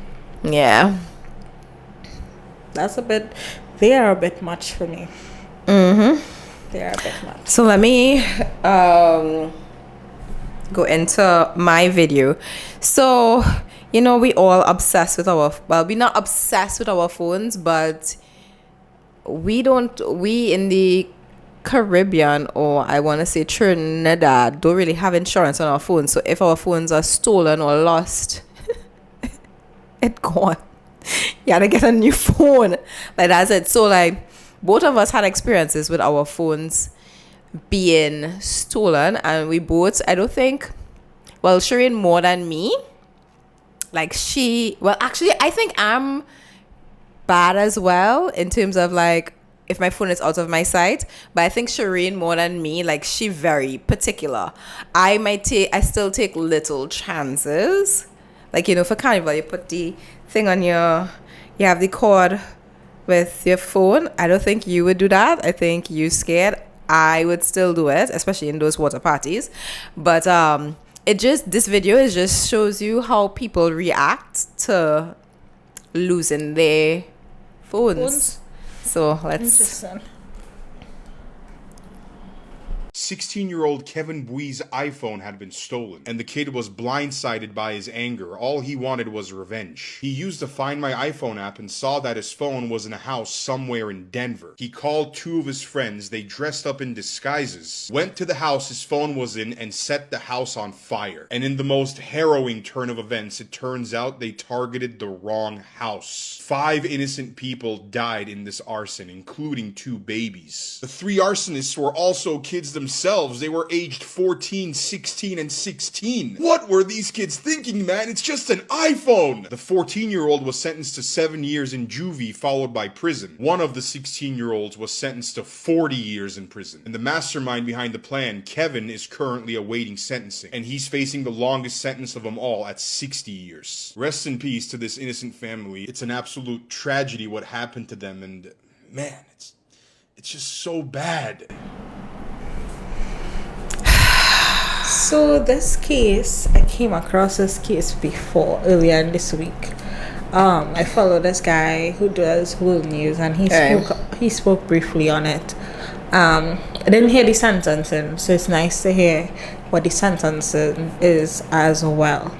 B: Yeah.
A: They are a bit much for me.
B: Mm-hmm.
A: They are a bit much.
B: So let me go into my video. So, you know, we all obsessed with we're not obsessed with our phones, but we in the Caribbean, or I want to say Trinidad, don't really have insurance on our phones. So if our phones are stolen or lost, it's gone. You gotta get a new phone. Like that's it. So like both of us had experiences with our phones being stolen, and we both, I don't think, well, Sherain more than me. Like actually I think I'm bad as well in terms of like if my phone is out of my sight, but I think Sherain more than me, like she very particular. I still take little chances. Like, you know, for carnival, you put the thing on you have the cord with your phone. I don't think you would do that. I think you scared. I would still do it, especially in those water parties. But this video just shows you how people react to losing their phones. So let's.
A: Interesting.
E: 16-year-old Kevin Bui's iPhone had been stolen, and the kid was blindsided by his anger. All he wanted was revenge. He used the Find My iPhone app and saw that his phone was in a house somewhere in Denver. He called two of his friends. They dressed up in disguises, went to the house his phone was in, and set the house on fire. And in the most harrowing turn of events, it turns out they targeted the wrong house. 5 innocent people died in this arson, including 2 babies. The 3 arsonists were also kids themselves. They were aged 14, 16, and 16. What were these kids thinking, man? It's just an iPhone! The 14-year-old was sentenced to 7 years in juvie, followed by prison. One of the 16-year-olds was sentenced to 40 years in prison. And the mastermind behind the plan, Kevin, is currently awaiting sentencing. And he's facing the longest sentence of them all at 60 years. Rest in peace to this innocent family. It's an absolute tragedy what happened to them, and man, it's just so bad.
A: So this case, I came across this case before, earlier in this week. I follow this guy who does world news, and he spoke briefly on it. I didn't hear the sentencing, so it's nice to hear what the sentencing is as well.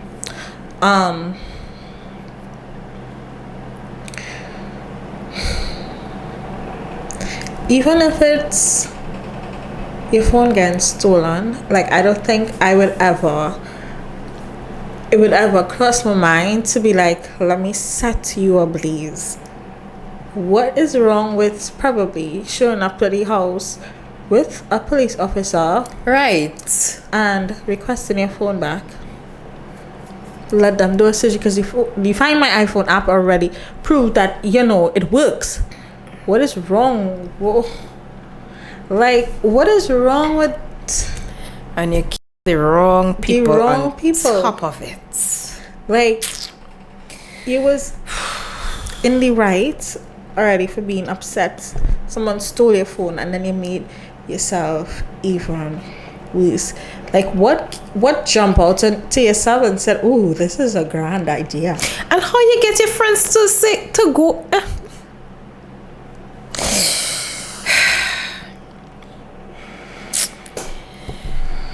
A: Even if it's your phone getting stolen, like I don't think it would ever cross my mind to be like, let me set you ablaze. What is wrong with probably showing up to the house with a police officer,
B: right,
A: and requesting your phone back? Let them do a search, because you Find My iPhone app already proved that, you know, it works. What is wrong? Whoa. Like, what is wrong with...
B: And you keep the wrong people on
A: people.
B: Top of it.
A: Like, you was in the right already for being upset. Someone stole your phone, and then you made yourself even worse. Like, what jump out to yourself and said, "Oh, this is a grand idea"?
B: And how you get your friends to go...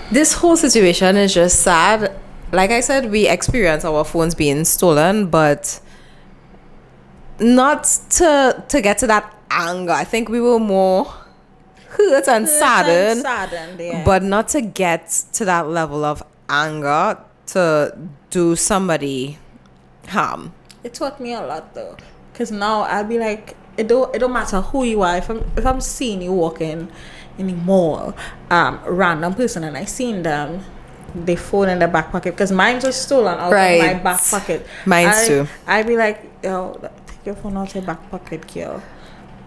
B: This whole situation is just sad. Like I said, we experience our phones being stolen, but not to get to that anger. I think we were more hurt and saddened,
A: Yeah.
B: but not to get to that level of anger to do somebody harm.
A: It taught me a lot though, because now I'll be like, it don't matter who you are. If I'm seeing you walking in the mall, random person, and I seen them their phone in the back pocket because mine was stolen out of my back pocket.
B: Mine too.
A: I'd be like, yo, take your phone out of your back pocket, girl.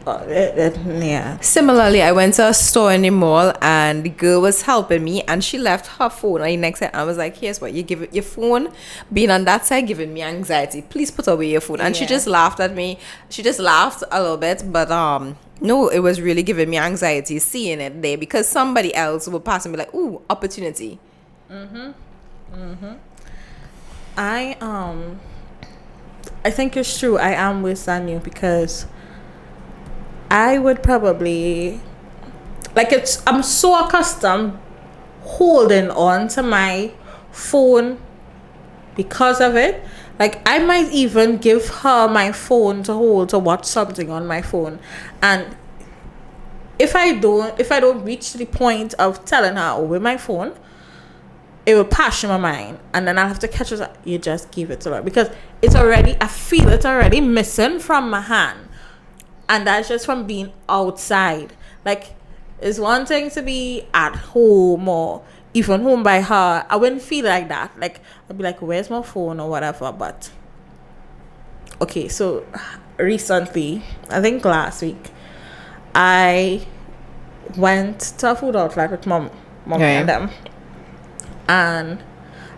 A: Yeah.
B: Similarly, I went to a store in the mall and the girl was helping me and she left her phone on the next side. I was like, here's what, you give it your phone being on that side giving me anxiety. Please put away your phone. And she just laughed at me. She just laughed a little bit, but no, it was really giving me anxiety seeing it there because somebody else will pass and be like, ooh, opportunity.
A: I think it's true. I am with Sanyu because I would probably I'm so accustomed holding on to my phone because of it. Like I might even give her my phone to hold to watch something on my phone, and if I don't reach the point of telling her over my phone, it will pass in my mind, and then I'll have to catch it. You just give it to her because I feel it's already missing from my hand. And that's just from being outside. Like, it's one thing to be at home or even home by her. I wouldn't feel like that. Like, I'd be like, where's my phone or whatever. But, okay, so recently, I think last week, I went to a food outlet with mom and them. And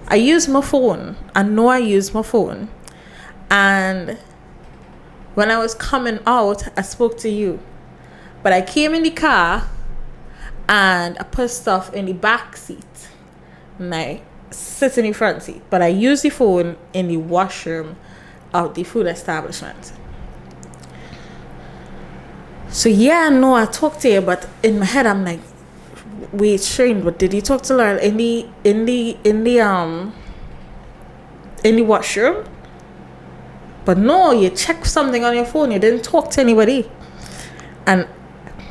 A: I used my phone. I know I used my phone. And when I was coming out, I spoke to you. But I came in the car and I put stuff in the back seat. And I sit in the front seat. But I used the phone in the washroom of the food establishment. So yeah, no, I talked to you, but in my head I'm like, wait, Sherain, but did you talk to Laurel in the washroom? But no, you checked something on your phone. You didn't talk to anybody. And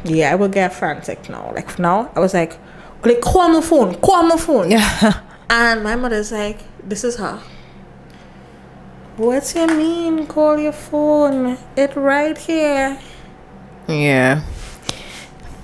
A: yeah, I will get frantic now. Like now, I was like, call my phone.
B: Yeah.
A: And my mother's like, this is her. What you mean, call your phone? It right here.
B: Yeah.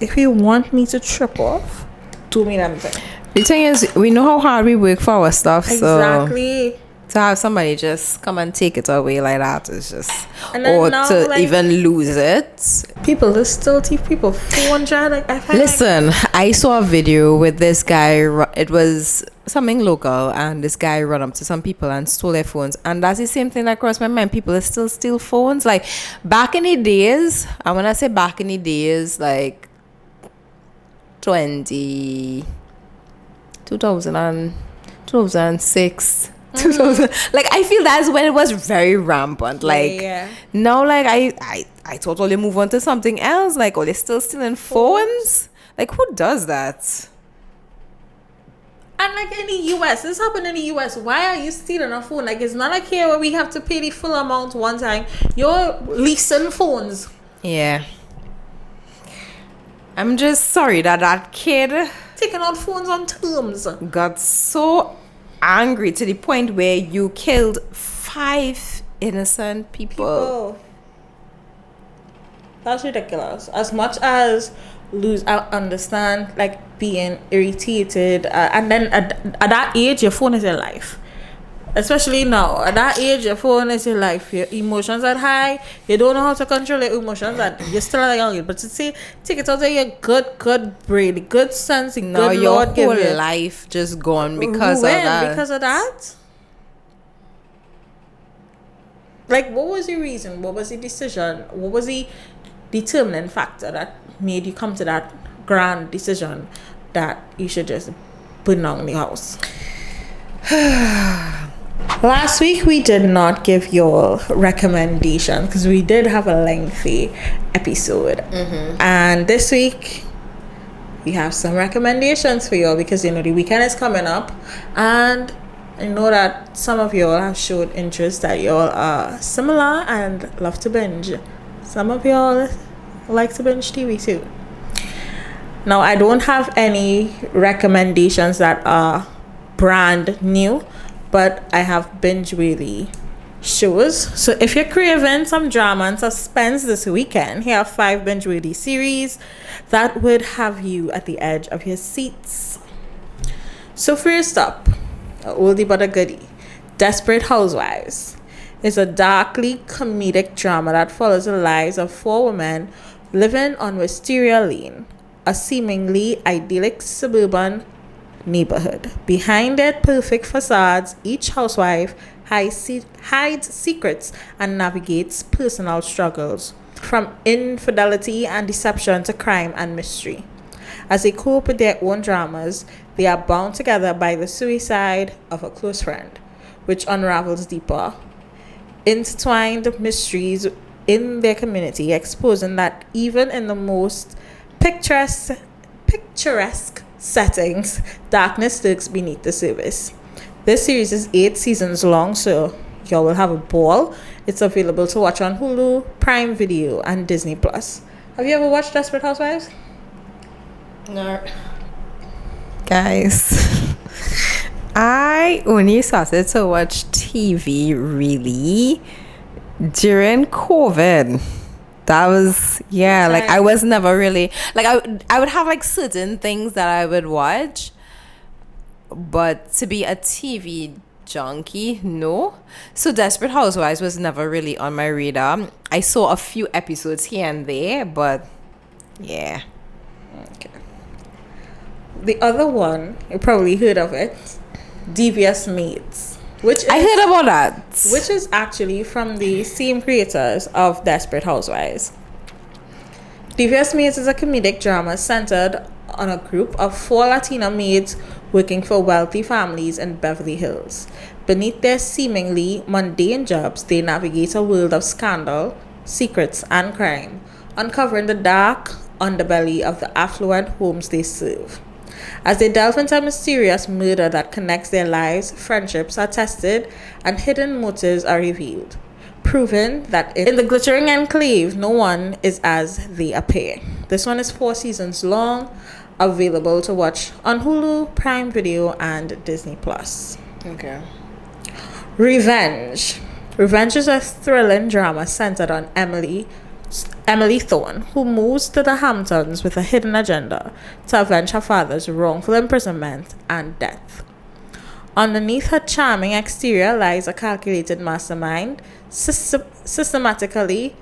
A: If you want me to trip off, do me that thing.
B: The thing is, we know how hard we work for our stuff.
A: Exactly.
B: So to have somebody just come and take it away like that is just, or
A: now,
B: to even lose it.
A: People, there's still people phone jar. Like
B: Listen, I saw a video with this guy. It was something local, and this guy run up to some people and stole their phones. And that's the same thing that crossed my mind. People still steal phones. Like back in the days, and when I say back in the days, like 2006. 2000, like I feel that's when it was very rampant. Like now, like I totally move on to something else. Like, they're still stealing phones. Like, who does that?
A: And like in the US, this happened in the US. Why are you stealing a phone? Like, it's not like here where we have to pay the full amount one time. You're leasing phones.
B: Yeah. I'm just sorry that kid
A: taking out phones on terms
B: got so angry to the point where you killed 5 innocent people.
A: That's ridiculous. As much as I understand like being irritated, and then at that age your phone is your life. Especially now, at that age your phone is your life. Your emotions are high. You don't know how to control your emotions, and you're still a young. But to say take it out of your good brain, good sense,
B: now
A: good
B: your
A: Lord
B: whole
A: give you.
B: life just gone because of that.
A: Because of that. Like, what was the reason? What was the decision? What was the determining factor that made you come to that grand decision that you should just burn down the house? Last week we did not give your recommendation because we did have a lengthy episode, and this week we have some recommendations for y'all because the weekend is coming up, and I know that some of y'all have showed interest that y'all are similar and love to binge. Some of y'all like to binge TV too. Now, I don't have any recommendations that are brand new, but I have binge-worthy shows. So if you're craving some drama and suspense this weekend, here are 5 binge-worthy series that would have you at the edge of your seats. So first up, a oldie but a goodie, Desperate Housewives is a darkly comedic drama that follows the lives of 4 women living on Wisteria Lane, a seemingly idyllic suburban neighborhood. Behind their perfect facades, each housewife hides secrets and navigates personal struggles, from infidelity and deception to crime and mystery. As they cope with their own dramas, they are bound together by the suicide of a close friend, which unravels deeper, intertwined mysteries in their community, exposing that even in the most picturesque settings, darkness lurks beneath the surface. This series is 8 seasons long, so y'all will have a ball. It's available to watch on Hulu, Prime Video, and Disney Plus. Have you ever watched Desperate Housewives?
B: No. Guys, I only started to watch TV really during COVID. That was, yeah, like I was never really, like I would have like certain things that I would watch, but to be a TV junkie, no. So Desperate Housewives was never really on my radar. I saw a few episodes here and there, but yeah.
A: Okay. The other one, you probably heard of it, Devious Maids,
B: I heard about that.
A: which is actually from the same creators of Desperate Housewives. Devious Maids is a comedic drama centered on a group of 4 Latina maids working for wealthy families in Beverly Hills. Beneath their seemingly mundane jobs, they navigate a world of scandal, secrets, and crime, uncovering the dark underbelly of the affluent homes they serve. As they delve into a mysterious murder that connects their lives, friendships are tested and hidden motives are revealed, proving that in the glittering enclave, no one is as they appear. This one is 4 seasons long, available to watch on Hulu, Prime Video, and Disney Plus.
B: Okay.
A: Revenge. Revenge is a thrilling drama centered on Emily Thorne, who moves to the Hamptons with a hidden agenda to avenge her father's wrongful imprisonment and death. Underneath her charming exterior lies a calculated mastermind, systematically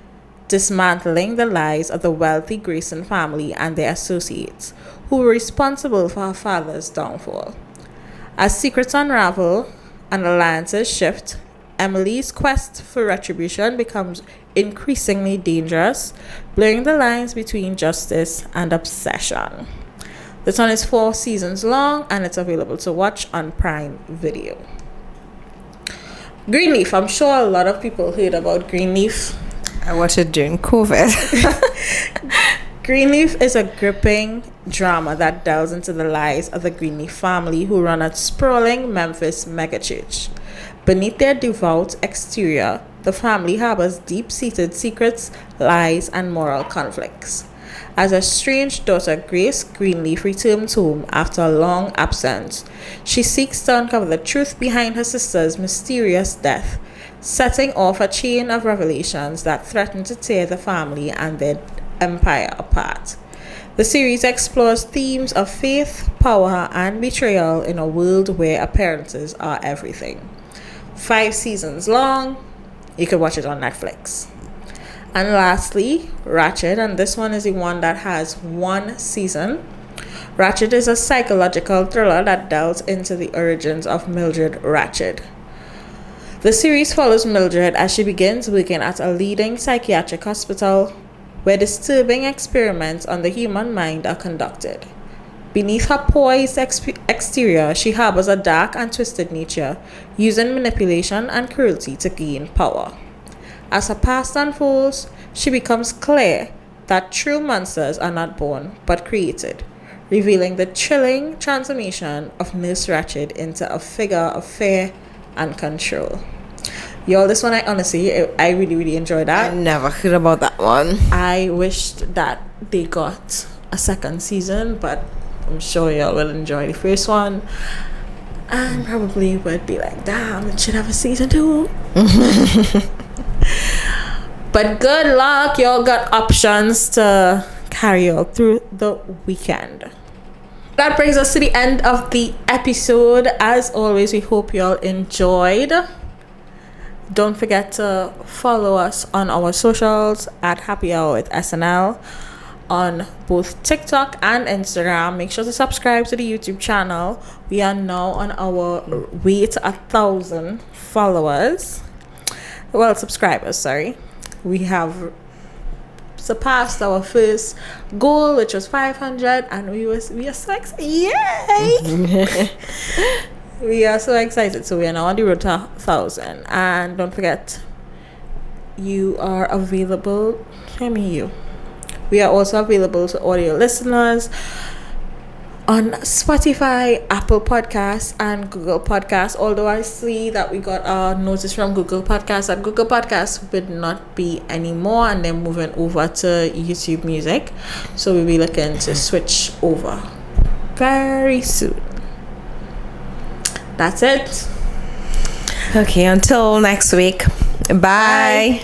A: dismantling the lies of the wealthy Grayson family and their associates, who were responsible for her father's downfall. As secrets unravel and alliances shift, Emily's quest for retribution becomes increasingly dangerous, blurring the lines between justice and obsession. This one is 4 seasons long and it's available to watch on Prime Video. Greenleaf. I'm sure a lot of people heard about Greenleaf.
B: I watched it during COVID.
A: Greenleaf is a gripping drama that delves into the lives of the Greenleaf family, who run a sprawling Memphis megachurch. Beneath their devout exterior, the family harbors deep-seated secrets, lies, and moral conflicts. As a strange daughter, Grace Greenleaf returns home after a long absence. She seeks to uncover the truth behind her sister's mysterious death, setting off a chain of revelations that threaten to tear the family and their empire apart. The series explores themes of faith, power, and betrayal in a world where appearances are everything. 5 seasons long. You can watch it on Netflix. And lastly, Ratched, and this one is the one that has 1 season. Ratched is a psychological thriller that delves into the origins of Mildred Ratched. The series follows Mildred as she begins working at a leading psychiatric hospital where disturbing experiments on the human mind are conducted. Beneath her poised exterior, she harbors a dark and twisted nature, using manipulation and cruelty to gain power. As her past unfolds, she becomes clear that true monsters are not born, but created, revealing the chilling transformation of Nurse Ratched into a figure of fear and control. Y'all, this one I really, really enjoyed that.
B: I never heard about that one.
A: I wished that they got a second season, but I'm sure y'all will enjoy the first one and probably would be like, damn, it should have a season 2. But good luck, y'all got options to carry y'all through the weekend. That brings us to the end of the episode. As always, we hope you all enjoyed. Don't forget to follow us on our socials at Happy Hour with SnL on both TikTok and Instagram. Make sure to subscribe to the YouTube channel. We are now on our way to 1,000 followers. Well, subscribers, sorry. We have surpassed our first goal, which was 500, and we are so excited. Yay! We are so excited. So we are now on the road to 1,000. And don't forget, you are available. We are also available to audio listeners on Spotify, Apple Podcasts, and Google Podcasts. Although I see that we got a notice from Google Podcasts that Google Podcasts would not be anymore, and they're moving over to YouTube Music. So we'll be looking to switch over very soon. That's it.
B: Okay, until next week. Bye.